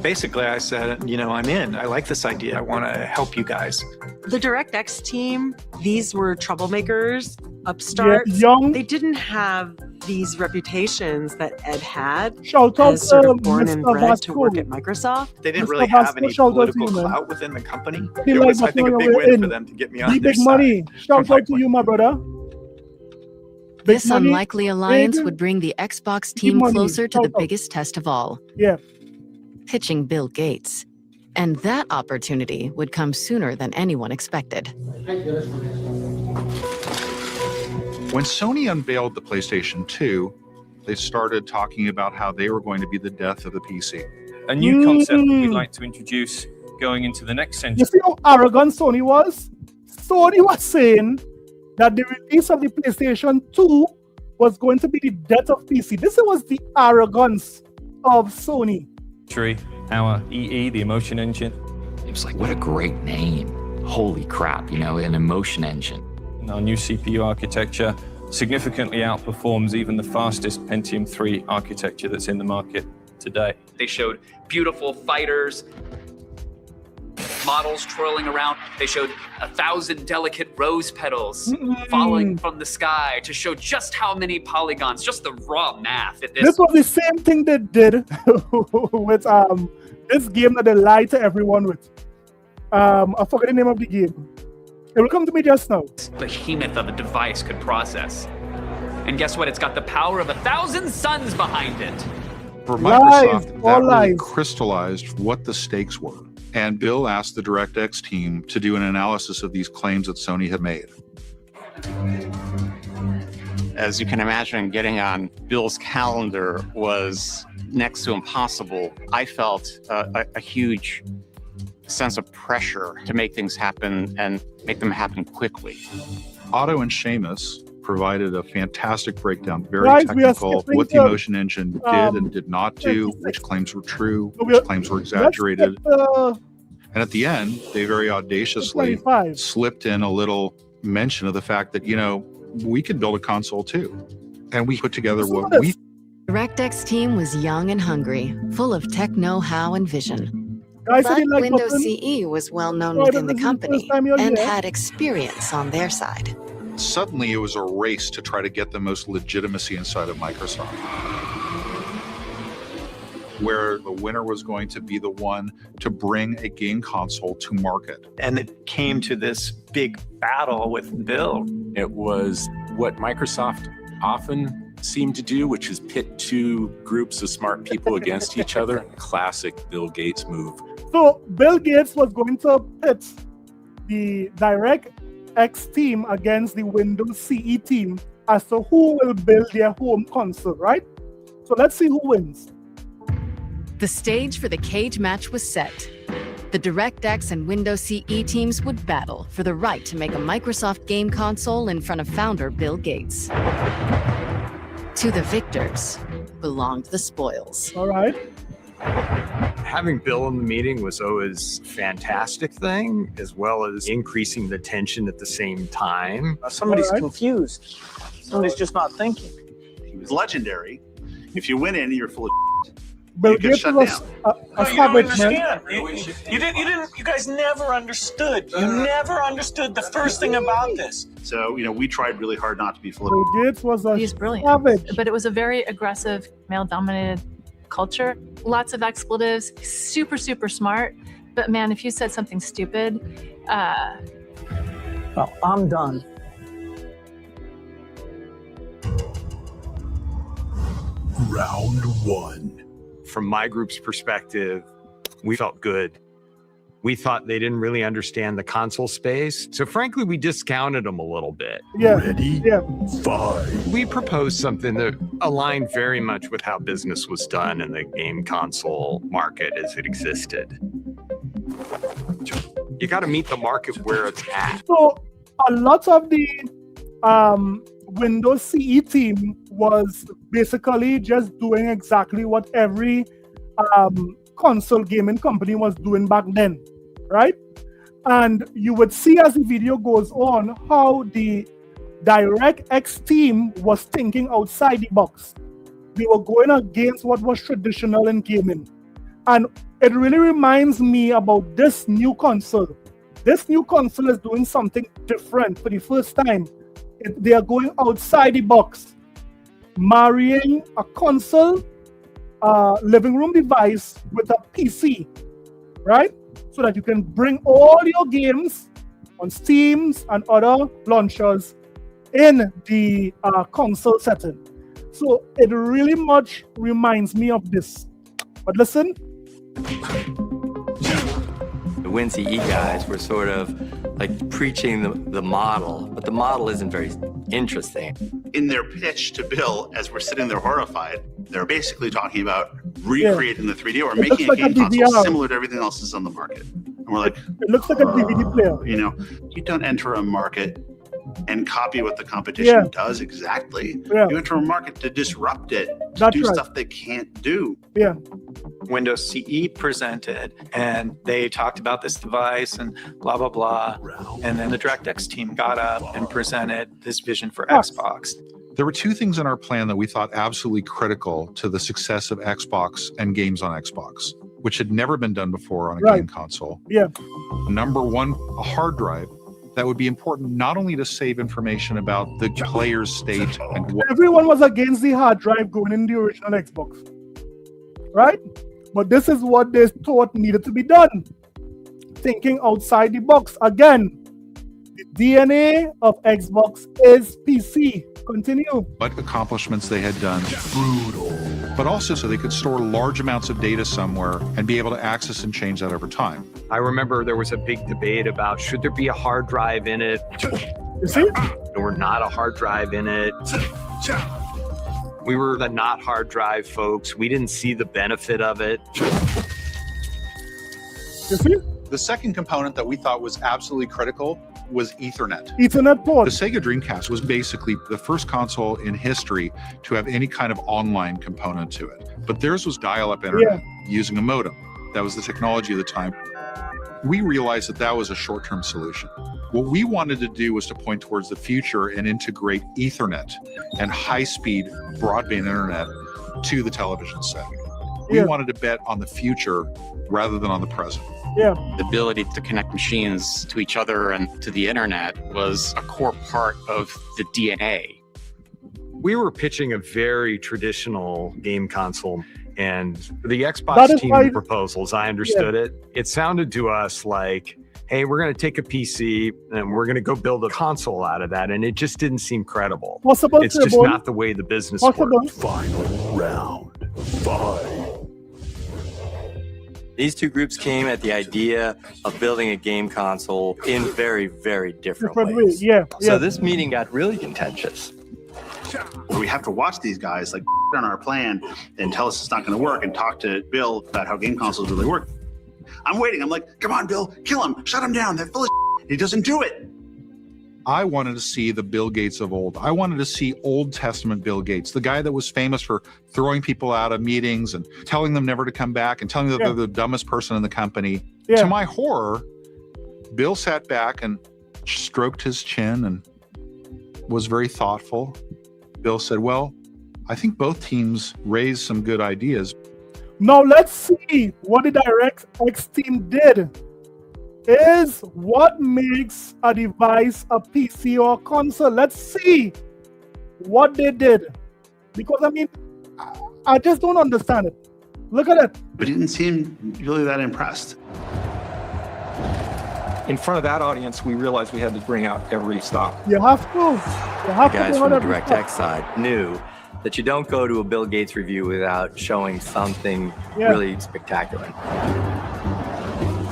Speaker 8: Basically, I said, you know, I'm in. I like this idea. I want to help you guys.
Speaker 11: The DirectX team, these were troublemakers, upstarts.
Speaker 1: Yeah, young.
Speaker 11: They didn't have these reputations that Ed had
Speaker 1: Shout out
Speaker 11: as sort of born and
Speaker 1: Mr.
Speaker 11: bred to work
Speaker 1: Vasco.
Speaker 11: at Microsoft.
Speaker 8: They didn't
Speaker 1: Mr.
Speaker 8: really have
Speaker 1: Vasco,
Speaker 8: any
Speaker 1: shout out to
Speaker 8: political
Speaker 1: you, man.
Speaker 8: clout within the company.
Speaker 1: They
Speaker 8: It
Speaker 1: like
Speaker 8: was, I think, a
Speaker 1: Vasco,
Speaker 8: big
Speaker 1: we're
Speaker 8: win
Speaker 1: in.
Speaker 8: for them to get me
Speaker 1: The
Speaker 8: on their
Speaker 1: big
Speaker 8: side.
Speaker 1: money. Shout out to you, my brother. Big
Speaker 12: This
Speaker 1: money,
Speaker 12: unlikely alliance
Speaker 1: big-
Speaker 12: would bring the Xbox
Speaker 1: big
Speaker 12: team
Speaker 1: money.
Speaker 12: closer to the
Speaker 1: Shout out.
Speaker 12: biggest test of all,
Speaker 1: Yeah.
Speaker 12: pitching Bill Gates. And that opportunity would come sooner than anyone expected.
Speaker 13: When Sony unveiled the PlayStation 2, they started talking about how they were going to be the death of the PC.
Speaker 14: A new concept that we'd like to introduce going into the next century.
Speaker 1: You see how arrogant Sony was? Sony was saying that the release of the PlayStation 2 was going to be the death of PC. This was the arrogance of Sony.
Speaker 14: Our EE, the emotion engine.
Speaker 15: It was like, what a great name. Holy crap, you know, an emotion engine.
Speaker 14: And our new CPU architecture significantly outperforms even the fastest Pentium 3 architecture that's in the market today.
Speaker 16: They showed beautiful fighters, models twirling around. They showed 1,000 delicate rose petals falling from the sky to show just how many polygons, just the raw math.
Speaker 1: This was the same thing they did with this game that they lied to everyone with. I forgot the name of the game. It will come to me just now.
Speaker 16: Behemoth of a device could process. And guess what? It's got the power of 1,000 suns behind it.
Speaker 13: For Microsoft,
Speaker 1: Lies,
Speaker 13: that
Speaker 1: all
Speaker 13: really
Speaker 1: lies.
Speaker 13: crystallized what the stakes were. And Bill asked the DirectX team to do an analysis of these claims that Sony had made.
Speaker 17: As you can imagine, getting on Bill's calendar was next to impossible. I felt a huge sense of pressure to make things happen and make them happen quickly.
Speaker 13: Otto and Seamus provided a fantastic breakdown, very
Speaker 1: Guys, we are
Speaker 13: technical,
Speaker 1: skipping
Speaker 13: what the
Speaker 1: the,
Speaker 13: emotion engine did and did not do,
Speaker 1: 26.
Speaker 13: which claims were true,
Speaker 1: So
Speaker 13: which claims were exaggerated.
Speaker 1: Let's
Speaker 13: And at the end, they very audaciously
Speaker 1: 25.
Speaker 13: slipped in a little mention of the fact that, you know, we could build a console too. And we put together what we
Speaker 12: DirectX team was young and hungry, full of tech know-how and vision.
Speaker 1: Guys,
Speaker 12: But
Speaker 1: I didn't like
Speaker 12: Windows
Speaker 1: button.
Speaker 12: CE was well known
Speaker 1: Right,
Speaker 12: within the
Speaker 1: this is the
Speaker 12: company
Speaker 1: first time you're
Speaker 12: and
Speaker 1: here.
Speaker 12: had experience on their side.
Speaker 13: suddenly it was a race to try to get the most legitimacy inside of Microsoft, where the winner was going to be the one to bring a game console to market.
Speaker 8: And it came to this big battle with Bill.
Speaker 18: It was what Microsoft often seemed to do, which is pit two groups of smart people against each other. Classic Bill Gates move.
Speaker 1: So Bill Gates was going to pit the DirectX team against the Windows CE team as to who will build their home console, right? So let's see who wins.
Speaker 12: The stage for the cage match was set. The DirectX and Windows CE teams would battle for the right to make a Microsoft game console in front of founder Bill Gates. To the victors belonged the spoils.
Speaker 1: All right.
Speaker 19: Having Bill in the meeting was always a fantastic thing, as well as increasing the tension at the same time.
Speaker 20: Somebody's confused. Somebody's just not thinking.
Speaker 10: He was legendary. If you went in, you're full of
Speaker 1: Bill
Speaker 10: you get
Speaker 1: Gates
Speaker 10: shut
Speaker 1: was
Speaker 10: down.
Speaker 20: No, you don't understand. You guys never understood. You never understood the first thing about this.
Speaker 10: So, we tried really hard not to be full of
Speaker 1: Bill Gates was a
Speaker 21: He's brilliant.
Speaker 1: savage.
Speaker 21: But it was a very aggressive, male-dominated culture. Lots of expletives, super, super smart. But man, if you said something stupid,
Speaker 20: Well, I'm done.
Speaker 19: Round one. From my group's perspective, we felt good. We thought they didn't really understand the console space. So frankly, we discounted them a little bit.
Speaker 1: Yeah.
Speaker 19: Ready?
Speaker 1: Yeah.
Speaker 19: Five. We proposed something that aligned very much with how business was done in the game console market as it existed. You got to meet the market where it's at.
Speaker 1: So a lot of the Windows CE team was basically just doing exactly what every console gaming company was doing back then, right? And you would see as the video goes on how the DirectX team was thinking outside the box. They were going against what was traditional in gaming. And it really reminds me about this new console. This new console is doing something different for the first time. They are going outside the box, marrying a console, living room device with a PC, right? So that you can bring all your games on Steam and other launchers in the console setting. So it really much reminds me of this. But listen.
Speaker 2: The WinCE guys were sort of like preaching the model, but the model isn't very interesting.
Speaker 10: In their pitch to Bill, as we're sitting there horrified, they're basically talking about recreating the 3D or making a game console similar to everything else that's on the market. And we're like,
Speaker 1: it looks like a DVD player.
Speaker 10: You know, you don't enter a market and copy what the competition does exactly. You enter a market to disrupt it, to do stuff they can't do.
Speaker 1: Yeah.
Speaker 8: Windows CE presented, and they talked about this device and blah, blah, blah. And then the DirectX team got up and presented this vision for Xbox.
Speaker 13: There were two things in our plan that we thought absolutely critical to the success of Xbox and games on Xbox, which had never been done before on a game console.
Speaker 1: Yeah.
Speaker 13: Number one, a hard drive that would be important not only to save information about the player's state and what
Speaker 1: everyone was against the hard drive going in the original Xbox, right? But this is what they thought needed to be done. Thinking outside the box. Again, the DNA of Xbox is PC. Continue.
Speaker 13: What accomplishments they had done. Brutal. But also so they could store large amounts of data somewhere and be able to access and change that over time.
Speaker 19: I remember there was a big debate about should there be a hard drive in it?
Speaker 1: You see?
Speaker 19: Or not a hard drive in it. We were the not hard drive folks. We didn't see the benefit of it.
Speaker 1: You see?
Speaker 13: The second component that we thought was absolutely critical was Ethernet.
Speaker 1: Ethernet port.
Speaker 13: The Sega Dreamcast was basically the first console in history to have any kind of online component to it. But theirs was dial-up internet using a modem. That was the technology of the time. We realized that that was a short-term solution. What we wanted to do was to point towards the future and integrate Ethernet and high-speed broadband internet to the television set. We wanted to bet on the future rather than on the present.
Speaker 1: Yeah.
Speaker 17: The ability to connect machines to each other and to the internet was a core part of the DNA.
Speaker 19: We were pitching a very traditional game console, and the Xbox team proposals, I understood it. It sounded to us like, hey, we're going to take a PC and we're going to go build a console out of that. And it just didn't seem credible. It's just not the way the business works.
Speaker 3: Final round. 5.
Speaker 2: These two groups came at the idea of building a game console in very, very different ways. So this meeting got really contentious.
Speaker 10: We have to watch these guys like on our plan and tell us it's not going to work and talk to Bill about how game consoles really work. I'm waiting. I'm like, come on, Bill, kill him, shut him down. They're full of shit. He doesn't do it.
Speaker 13: I wanted to see the Bill Gates of old. I wanted to see Old Testament Bill Gates, the guy that was famous for throwing people out of meetings and telling them never to come back and telling them that they're the dumbest person in the company. To my horror, Bill sat back and stroked his chin and was very thoughtful. Bill said, well, I think both teams raised some good ideas.
Speaker 1: Now let's see what the DirectX team did. Is what makes a device a PC or a console. Let's see what they did. Because, I mean, I just don't understand it. Look at it.
Speaker 10: But he didn't seem really that impressed.
Speaker 14: In front of that audience, we realized we had to bring out every stop.
Speaker 1: You have to. You have
Speaker 2: The
Speaker 1: to
Speaker 2: guys
Speaker 1: bring
Speaker 2: from the
Speaker 1: out every
Speaker 2: DirectX side knew that you don't go to a Bill Gates review without showing something really spectacular.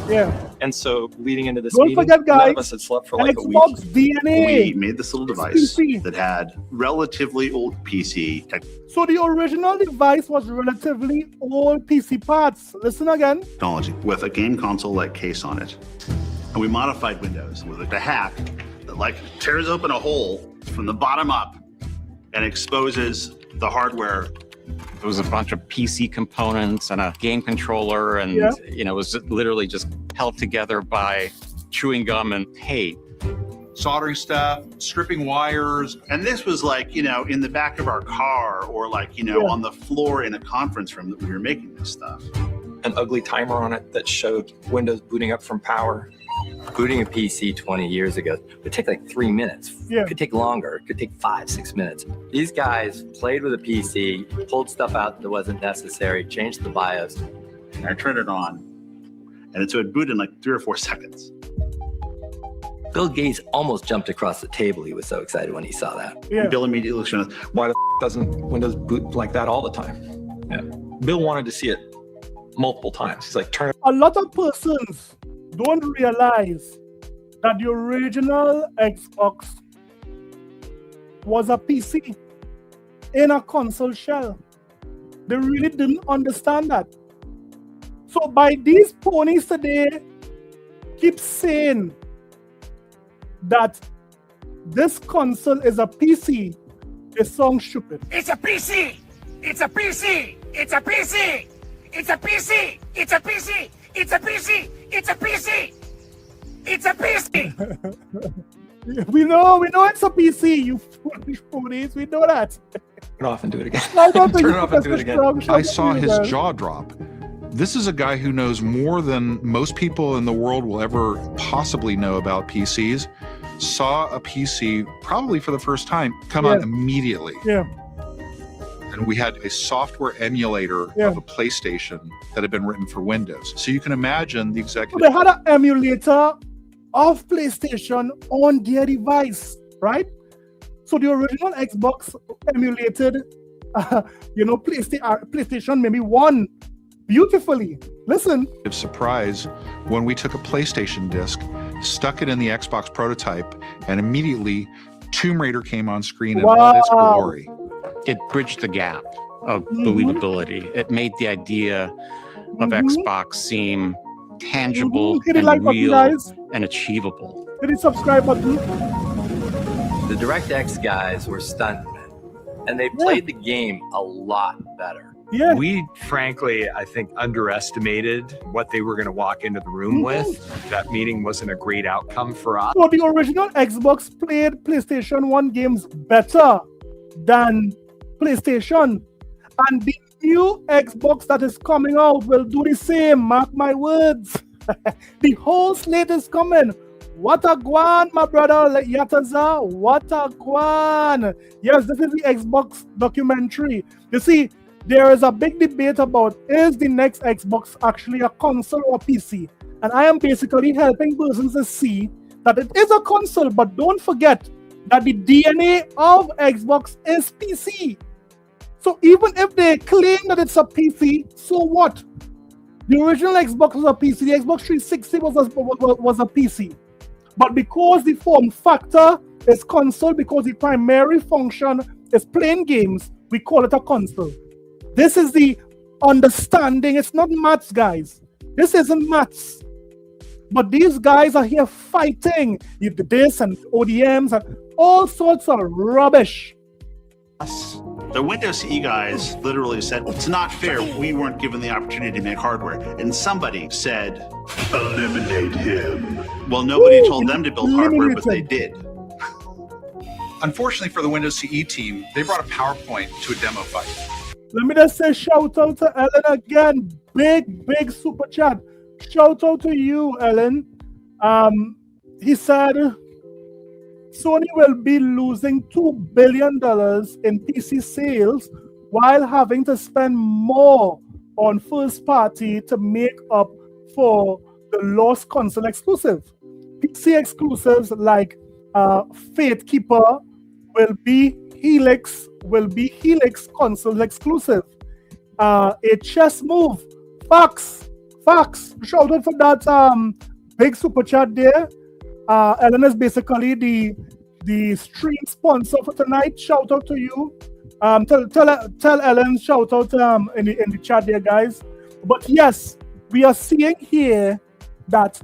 Speaker 1: Yeah.
Speaker 14: And so leading into this
Speaker 1: Don't
Speaker 14: meeting,
Speaker 1: forget, guys,
Speaker 14: none of us had slept for like a week.
Speaker 1: Xbox DNA.
Speaker 10: We made this little device that had relatively old PC
Speaker 1: So the original device was relatively old PC parts. Listen again.
Speaker 10: technology with a game console-like case on it. And we modified Windows with a hack that like tears open a hole from the bottom up and exposes the hardware.
Speaker 17: There was a bunch of PC components and a game controller, and it was literally just held together by chewing gum and tape.
Speaker 13: Soldering stuff, stripping wires.
Speaker 10: And this was like, in the back of our car or like, on the floor in a conference room that we were making this stuff.
Speaker 4: An ugly timer on it that showed Windows booting up from power.
Speaker 2: Booting a PC 20 years ago would take like 3 minutes.
Speaker 1: Yeah.
Speaker 2: It could take longer. It could take 5-6 minutes. These guys played with a PC, pulled stuff out that wasn't necessary, changed the BIOS.
Speaker 10: And I turned it on, and so it booted in like 3 or 4 seconds.
Speaker 2: Bill Gates almost jumped across the table. He was so excited when he saw that.
Speaker 10: Yeah. Bill immediately looked at us.
Speaker 4: Why the doesn't Windows boot like that all the time? Yeah. Bill wanted to see it multiple times. He's like, turn it.
Speaker 1: A lot of persons don't realize that the original Xbox was a PC in a console shell. They really didn't understand that. So by these ponies today keep saying that this console is a PC, they sound stupid.
Speaker 3: It's a PC! It's a PC! It's a PC! It's a PC! It's a PC! It's a PC! It's a PC! It's a PC!
Speaker 1: We know it's a PC, you foolish ponies, we know that.
Speaker 4: Turn it off and do it again.
Speaker 1: Turn
Speaker 4: it off and do it again.
Speaker 13: I saw his jaw drop. This is a guy who knows more than most people in the world will ever possibly know about PCs. Saw a PC probably for the first time come on immediately.
Speaker 1: Yeah.
Speaker 13: And we had a software emulator of a PlayStation that had been written for Windows. So you can imagine the executive.
Speaker 1: So they had an emulator of PlayStation on their device, right? So the original Xbox emulated, PlayStation maybe 1 beautifully. Listen.
Speaker 13: Surprise when we took a PlayStation disc, stuck it in the Xbox prototype, and immediately Tomb Raider came on screen in all its glory.
Speaker 17: It bridged the gap of believability. It made the idea of Xbox seem tangible and real and achievable.
Speaker 1: Hit the subscribe button.
Speaker 2: The DirectX guys were stuntmen, and they played the game a lot better.
Speaker 1: Yeah.
Speaker 19: We, frankly, I think, underestimated what they were going to walk into the room with. That meeting wasn't a great outcome for us.
Speaker 1: So the original Xbox played PlayStation 1 games better than PlayStation. And the new Xbox that is coming out will do the same, mark my words. The whole slate is coming. What a guan, my brother Yataza. What a guan. Yes, this is the Xbox documentary. You see, there is a big debate about, is the next Xbox actually a console or PC? And I am basically helping persons to see that it is a console, but don't forget that the DNA of Xbox is PC. So even if they claim that it's a PC, so what? The original Xbox was a PC. The Xbox 360 was a PC. But because the form factor is console, because the primary function is playing games, we call it a console. This is the understanding. It's not maths, guys. This isn't maths. But these guys are here fighting this and ODMs and all sorts of rubbish.
Speaker 10: The Windows CE guys literally said, it's not fair. We weren't given the opportunity to make hardware. And somebody said, eliminate him. Well, nobody told them to build hardware, but they did.
Speaker 13: Unfortunately for the Windows CE team, they brought a PowerPoint to a demo fight.
Speaker 1: Let me just say shout out to Ellen again. Big super chat. Shout out to you, Ellen. He said Sony will be losing $2 billion in PC sales while having to spend more on first party to make up for the lost console exclusive. PC exclusives like Fatekeeper will be Helix consoles exclusive. A chess move. Facts. Shout out for that big super chat there. Ellen is basically the stream sponsor for tonight. Shout out to you. Tell Ellen shout out in the chat there, guys. But yes, we are seeing here that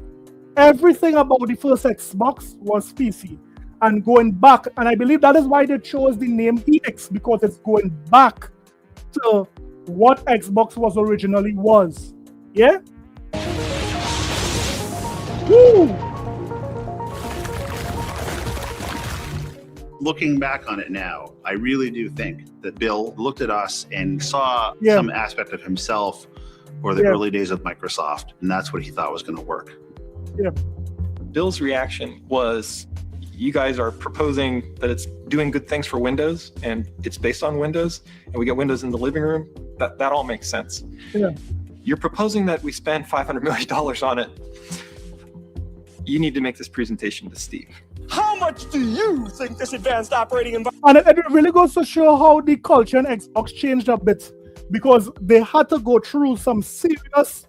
Speaker 1: everything about the first Xbox was PC. and going back. And I believe that is why they chose the name Helix, because it's going back to what Xbox was originally was. Yeah? Woo!
Speaker 10: Looking back on it now, I really do think that Bill looked at us and saw some aspect of himself or the early days of Microsoft, and that's what he thought was going to work.
Speaker 1: Yeah.
Speaker 4: Bill's reaction was, you guys are proposing that it's doing good things for Windows and it's based on Windows and we get Windows in the living room. That all makes sense.
Speaker 1: Yeah.
Speaker 4: You're proposing that we spend $500 million on it. You need to make this presentation to Steve.
Speaker 3: How much do you think this advanced operating environment?
Speaker 1: And it really goes to show how the culture in Xbox changed a bit, because they had to go through some serious,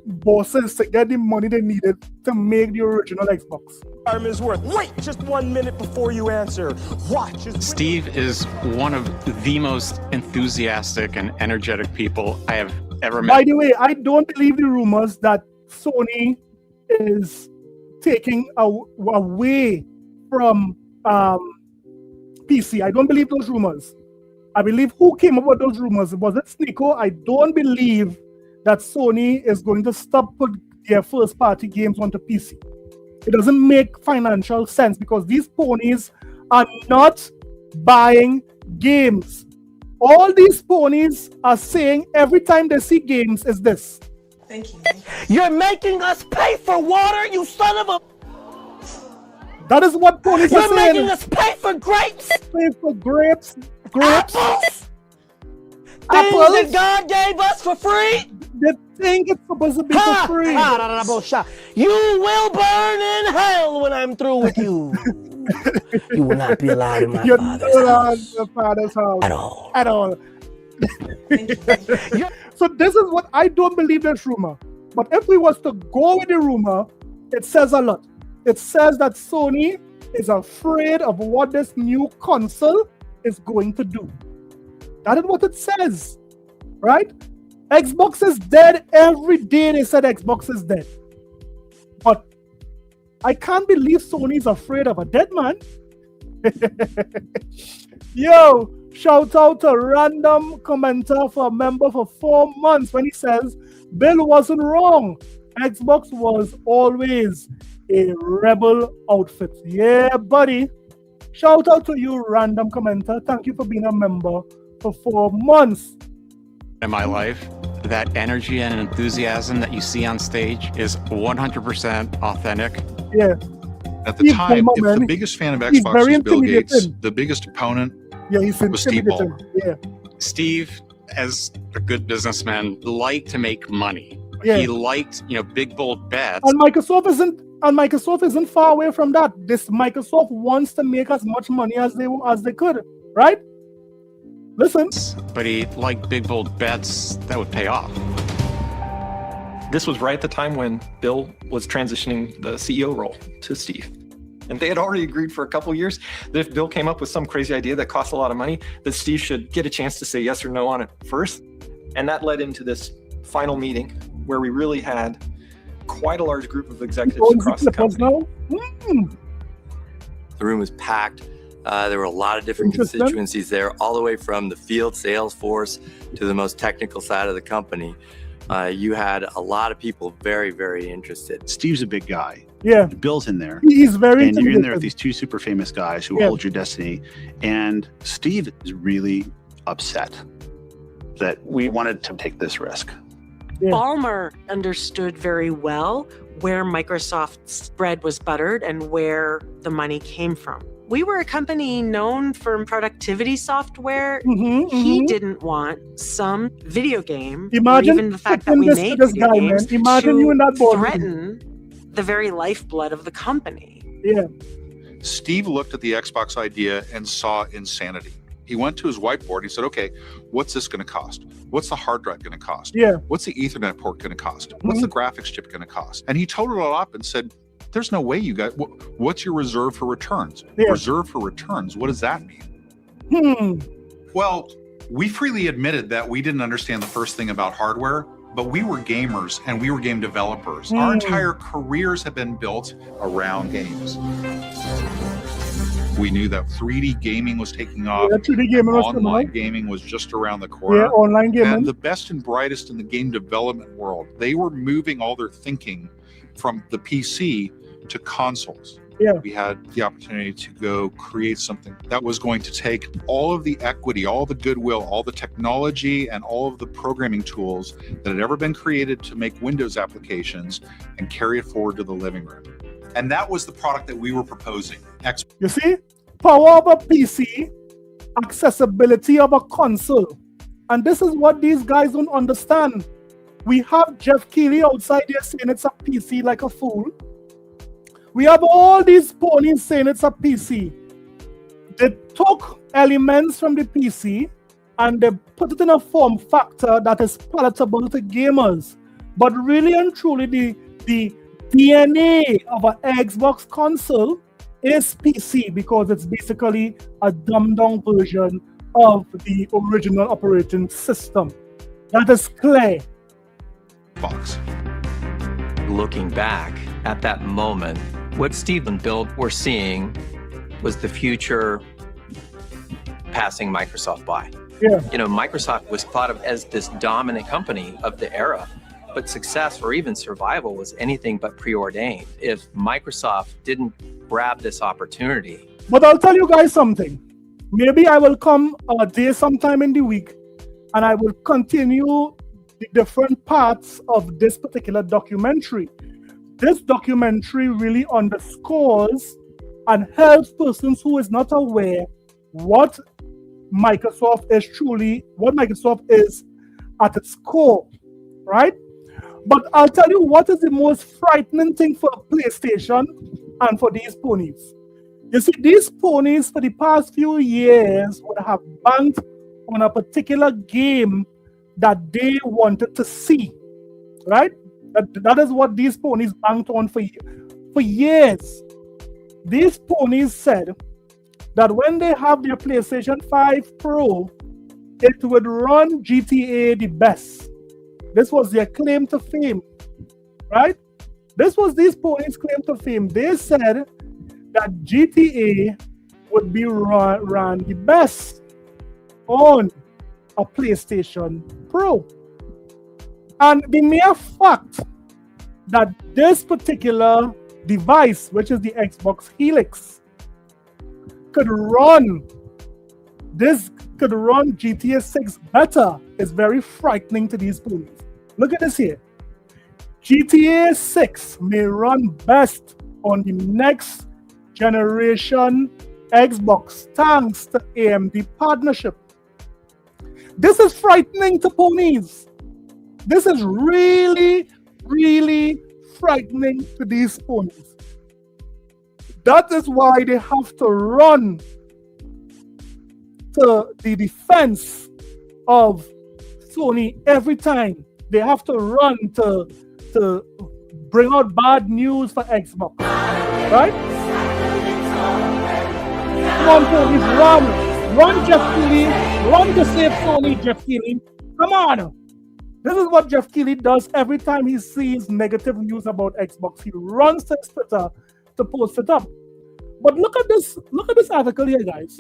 Speaker 1: bosses to get the money they needed to make the original Xbox.
Speaker 3: Is worth. Wait just 1 minute before you answer. Watch.
Speaker 17: Steve is one of the most enthusiastic and energetic people I have ever met.
Speaker 1: By the way, I don't believe the rumors that Sony is taking away from PC. I don't believe those rumors. I believe who came up with those rumors, was it Sneeko? I don't believe that Sony is going to stop putting their first party games onto PC. It doesn't make financial sense, because these ponies are not buying games. All these ponies are saying every time they see games is this.
Speaker 3: Thank you. You're making us pay for water, you son of a...
Speaker 1: That is what ponies are saying.
Speaker 3: You're making us pay for grapes.
Speaker 1: Pay for grapes.
Speaker 3: Apples. Things that God gave us for free.
Speaker 1: They think it's supposed to be for free.
Speaker 3: You will burn in hell when I'm through with you. You will not be allowed in my
Speaker 1: father's house.
Speaker 3: At all.
Speaker 1: So this is what I don't believe this rumor. But if we was to go with the rumor, it says a lot. It says that Sony is afraid of what this new console is going to do. That is what it says, right? Xbox is dead. Every day they said Xbox is dead. But I can't believe Sony's afraid of a dead man. Yo, shout out to random commenter for a member for 4 months when he says, Bill wasn't wrong. Xbox was always a rebel outfit. Yeah, buddy. Shout out to you, random commenter. Thank you for being a member for 4 months.
Speaker 17: In my life, that energy and enthusiasm that you see on stage is 100% authentic.
Speaker 1: Yeah.
Speaker 13: At the time, if the biggest fan of Xbox was Bill Gates, the biggest opponent was Steve Ballmer.
Speaker 1: Yeah.
Speaker 17: Steve, as a good businessman, liked to make money.
Speaker 1: Yeah.
Speaker 17: He liked, big bold bets.
Speaker 1: And Microsoft isn't far away from that. This Microsoft wants to make as much money as they could, right? Listen.
Speaker 17: But he liked big bold bets that would pay off.
Speaker 4: This was right at the time when Bill was transitioning the CEO role to Steve. And they had already agreed for a couple of years that if Bill came up with some crazy idea that cost a lot of money, that Steve should get a chance to say yes or no on it first. And that led into this final meeting where we really had quite a large group of executives across the company.
Speaker 2: The room was packed. There were a lot of different constituencies there, all the way from the field sales force to the most technical side of the company. You had a lot of people very, very interested.
Speaker 10: Steve's a big guy.
Speaker 1: Yeah.
Speaker 10: Bill's in there.
Speaker 1: He's very
Speaker 10: And you're in there with these two super famous guys who hold your destiny. And Steve is really upset that we wanted to take this risk.
Speaker 11: Ballmer understood very well where Microsoft's bread was buttered and where the money came from. We were a company known for productivity software. He didn't want some video game, or even the fact that we made video games, to threaten the very lifeblood of the company.
Speaker 1: Yeah.
Speaker 13: Steve looked at the Xbox idea and saw insanity. He went to his whiteboard and he said, okay, what's this going to cost? What's the hard drive going to cost?
Speaker 1: Yeah.
Speaker 13: What's the Ethernet port going to cost? What's the graphics chip going to cost? And he totaled it all up and said, there's no way you got, what's your reserve for returns?
Speaker 1: Yeah.
Speaker 13: Reserve for returns, what does that mean? Well, we freely admitted that we didn't understand the first thing about hardware, But we were gamers and we were game developers. Our entire careers have been built around games. We knew that 3D gaming was taking off.
Speaker 1: Yeah, 3D gaming was coming
Speaker 13: online
Speaker 1: out.
Speaker 13: gaming was just around the corner.
Speaker 1: Yeah, online gaming.
Speaker 13: And the best and brightest in the game development world, they were moving all their thinking from the PC to consoles.
Speaker 1: Yeah.
Speaker 13: We had the opportunity to go create something that was going to take all of the equity, all the goodwill, all the technology, and all of the programming tools that had ever been created to make Windows applications and carry it forward to the living room. And that was the product that we were proposing.
Speaker 1: You see, power of a PC, accessibility of a console. And this is what these guys don't understand. We have Jeff Keighley outside there saying it's a PC like a fool. We have all these ponies saying it's a PC. They took elements from the PC and they put it in a form factor that is palatable to gamers. But really and truly, the DNA of an Xbox console is PC because it's basically a dumbed down version of the original operating system. That is clear.
Speaker 13: Box.
Speaker 2: Looking back at that moment, what Steve and Bill were seeing was the future passing Microsoft by.
Speaker 1: Yeah.
Speaker 2: You know, Microsoft was thought of as this dominant company of the era, but success or even survival was anything but preordained. If Microsoft didn't grab this opportunity.
Speaker 1: But I'll tell you guys something. Maybe I will come a day sometime in the week and I will continue the different parts of this particular documentary. This documentary really underscores and helps persons who is not aware what Microsoft is at its core, right? But I'll tell you what is the most frightening thing for PlayStation and for these ponies. You see, these ponies for the past few years would have banked on a particular game that they wanted to see, right? That is what these ponies banked on for years. These ponies said that when they have their PlayStation 5 Pro, it would run GTA the best. This was their claim to fame, right? This was these ponies' claim to fame. They said that GTA would be run the best on a PlayStation Pro. And the mere fact that this particular device, which is the Xbox Helix, could run GTA 6 better is very frightening to these ponies. Look at this here. GTA 6 may run best on the next generation Xbox thanks to AMD partnership. This is frightening to ponies. This is really, really frightening to these ponies. That is why they have to run to the defense of Sony every time. They have to run to bring out bad news for Xbox, right? Come on, ponies, run, Jeff Keighley, run to save Sony, Jeff Keighley. Come on. This is what Jeff Keighley does every time he sees negative news about Xbox. He runs to his Twitter to post it up. But look at this article here, guys.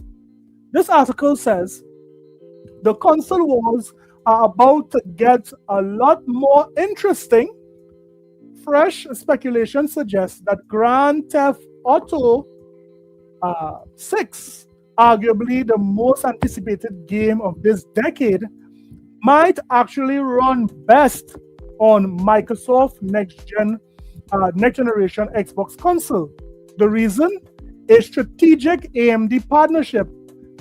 Speaker 1: This article says the console wars are about to get a lot more interesting. Fresh speculation suggests that Grand Theft Auto 6, arguably the most anticipated game of this decade, might actually run best on Microsoft next generation Xbox console. The reason? A strategic AMD partnership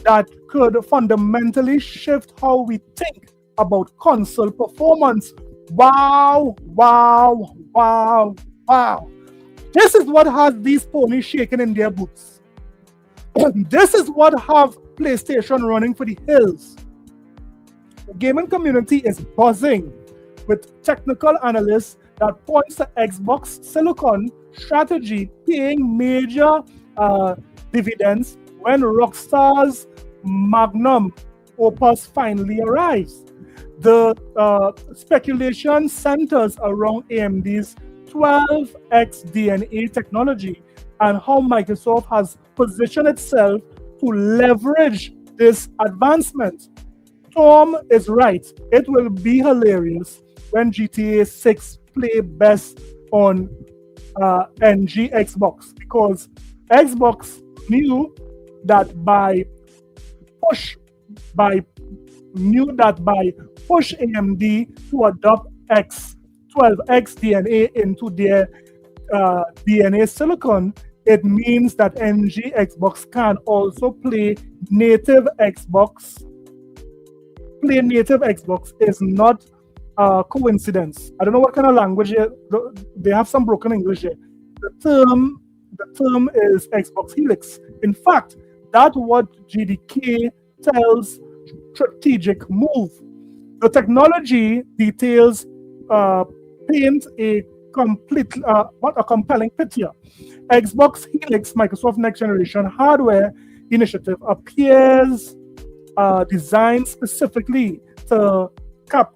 Speaker 1: that could fundamentally shift how we think about console performance. Wow, wow, wow, wow. This is what has these ponies shaking in their boots. This is what have PlayStation running for the hills. The gaming community is buzzing with technical analysts that points to Xbox Silicon strategy paying major dividends when Rockstar's magnum opus finally arrives. The speculation centers around AMD's 12x DNA technology and how Microsoft has positioned itself to leverage this advancement. Tom is right. It will be hilarious when GTA 6 play best on NG Xbox, because Xbox knew that by push AMD to adopt 12x DNA into their DNA silicon, it means that NG Xbox can also play native Xbox. Play native Xbox is not a coincidence. I don't know what kind of language here. They have some broken English here. The term is Xbox Helix. In fact, that's what GDK tells strategic move. The technology details paint a compelling picture. Xbox Helix, Microsoft Next Generation hardware initiative, appears designed specifically to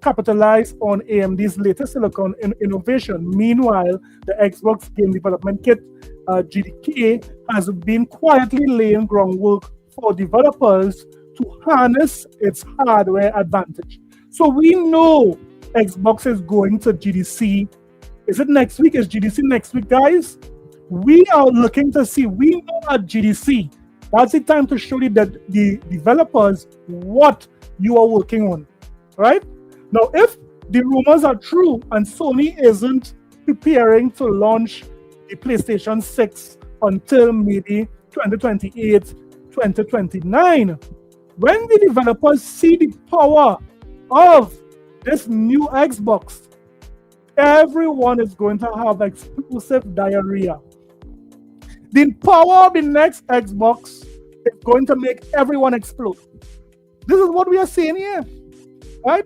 Speaker 1: capitalize on AMD's latest silicon innovation. Meanwhile, the Xbox Game Development Kit, GDK, has been quietly laying groundwork for developers to harness its hardware advantage. So we know Xbox is going to GDC. Is it next week? Is GDC next week, guys? We are looking to see. We know at GDC, that's the time to show the developers what you are working on, right? Now, if the rumors are true and Sony isn't preparing to launch the PlayStation 6 until maybe 2028, 2029, when the developers see the power of this new Xbox, everyone is going to have explosive diarrhea. The power of the next Xbox is going to make everyone explode. This is what we are saying here, right?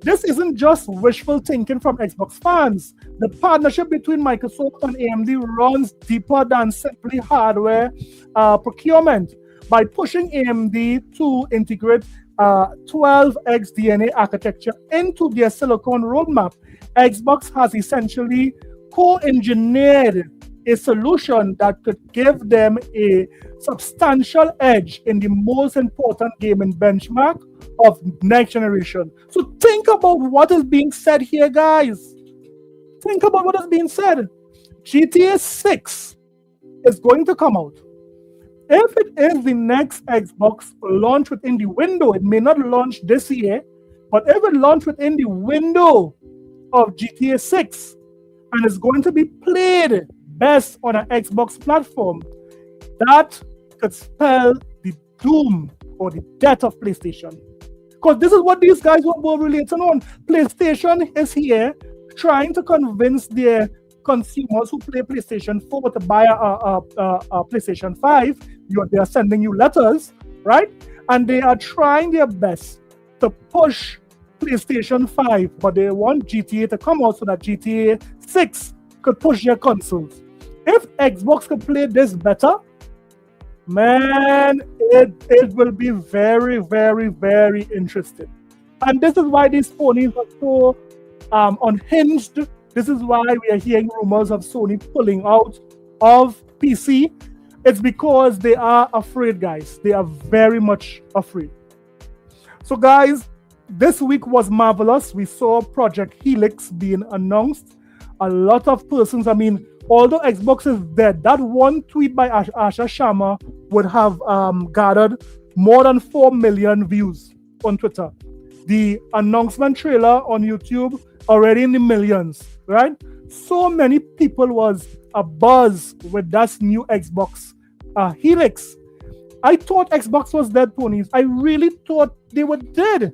Speaker 1: This isn't just wishful thinking from Xbox fans. The partnership between Microsoft and AMD runs deeper than simply hardware procurement. By pushing AMD to integrate 12x DNA architecture into their silicon roadmap, Xbox has essentially co-engineered a solution that could give them a substantial edge in the most important gaming benchmark of next generation. So think about what is being said here, guys. Think about what is being said. GTA 6 is going to come out. If it is the next Xbox launch within the window, it may not launch this year, but if it launch within the window of GTA 6 and it's going to be played best on an Xbox platform, that could spell the doom or the death of PlayStation. Because this is what these guys were relating on. PlayStation is here trying to convince their consumers who play PlayStation 4 to buy a PlayStation 5. They are sending you letters, right? And they are trying their best to push PlayStation 5, but they want GTA to come out so that GTA 6 could push their consoles. If Xbox could play this better, man, it will be very, very, very interesting. And this is why these ponies are so unhinged. This is why we are hearing rumors of Sony pulling out of PC. It's because they are afraid, guys. They are very much afraid. So, guys, this week was marvelous. We saw Project Helix being announced. A lot of persons, although Xbox is dead, that one tweet by Asha Sharma would have gathered more than 4 million views on Twitter. The announcement trailer on YouTube already in the millions, right? So many people was abuzz with that new Xbox Helix. I thought Xbox was dead, ponies. I really thought they were dead,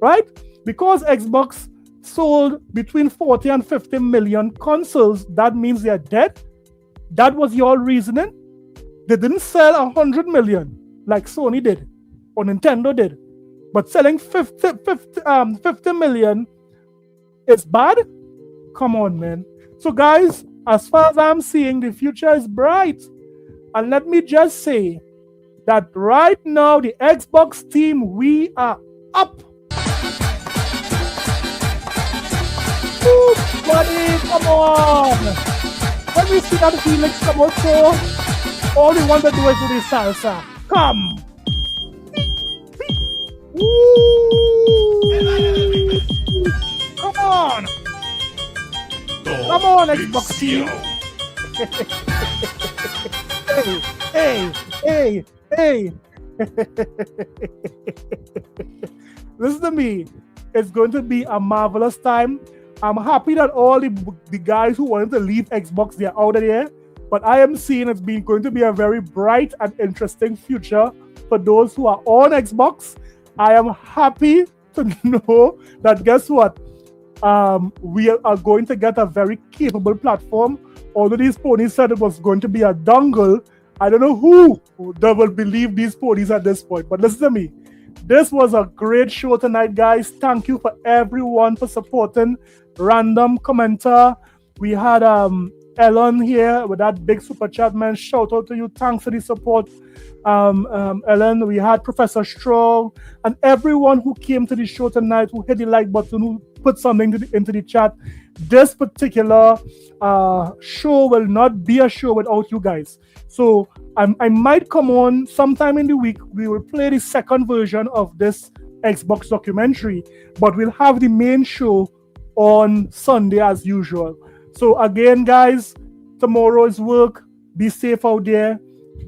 Speaker 1: right? Because Xbox sold between 40 and 50 million consoles, that means they are dead. That was your reasoning. They didn't sell 100 million like Sony did or Nintendo did, but selling 50 million is bad? Come on, man. So, guys, as far as I'm seeing, the future is bright. And let me just say that right now, the Xbox team, we are up. Buddy, come on! When we see that Helix come out, so all we want to do is do this salsa. Come! Woo! Come on! Come on, Xbox team! Hey! Listen to me. It's going to be a marvelous time. I'm happy that all the guys who wanted to leave Xbox, they're out of there. But I am seeing it's going to be a very bright and interesting future for those who are on Xbox. I am happy to know that, guess what? We are going to get a very capable platform. Although these ponies said it was going to be a dongle, I don't know who will believe these ponies at this point. But listen to me. This was a great show tonight, guys. Thank you for everyone for supporting. Random commenter. We had Ellen here with that big super chat, man. Shout out to you. Thanks for the support. Ellen, we had Professor Strong and everyone who came to the show tonight, who hit the like button, who put something into the chat. This particular show will not be a show without you guys. So I might come on sometime in the week. We will play the second version of this Xbox documentary, but we'll have the main show on Sunday as usual. So again, guys, tomorrow is work. Be safe out there.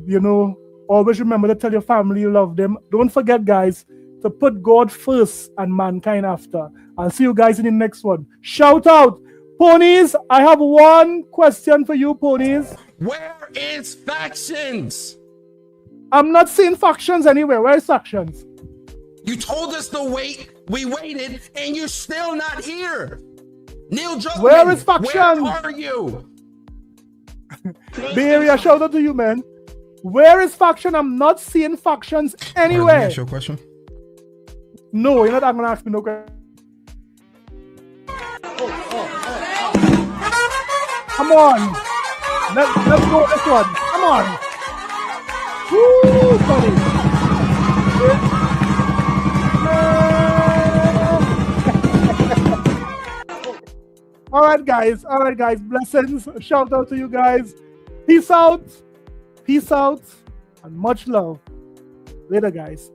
Speaker 1: You know, always remember to tell your family you love them. Don't forget, guys, to put God first and mankind after. I'll see you guys in the next one. Shout out. Ponies, I have one question for you, ponies.
Speaker 6: Where is factions?
Speaker 1: I'm not seeing factions anywhere. Where is factions?
Speaker 6: You told us to wait. We waited, and you're still not here. Neil Druckmann,
Speaker 1: where is faction?
Speaker 6: Where are you?
Speaker 1: Bay Area, shout out to you, man. Where is faction? I'm not seeing factions anywhere.
Speaker 6: Can I ask you a question?
Speaker 1: No, you're not going to ask me no question. Come on. Let's go this one. Come on. Woo, buddy. All right, guys. Blessings. Shout out to you guys. Peace out, and much love. Later, guys.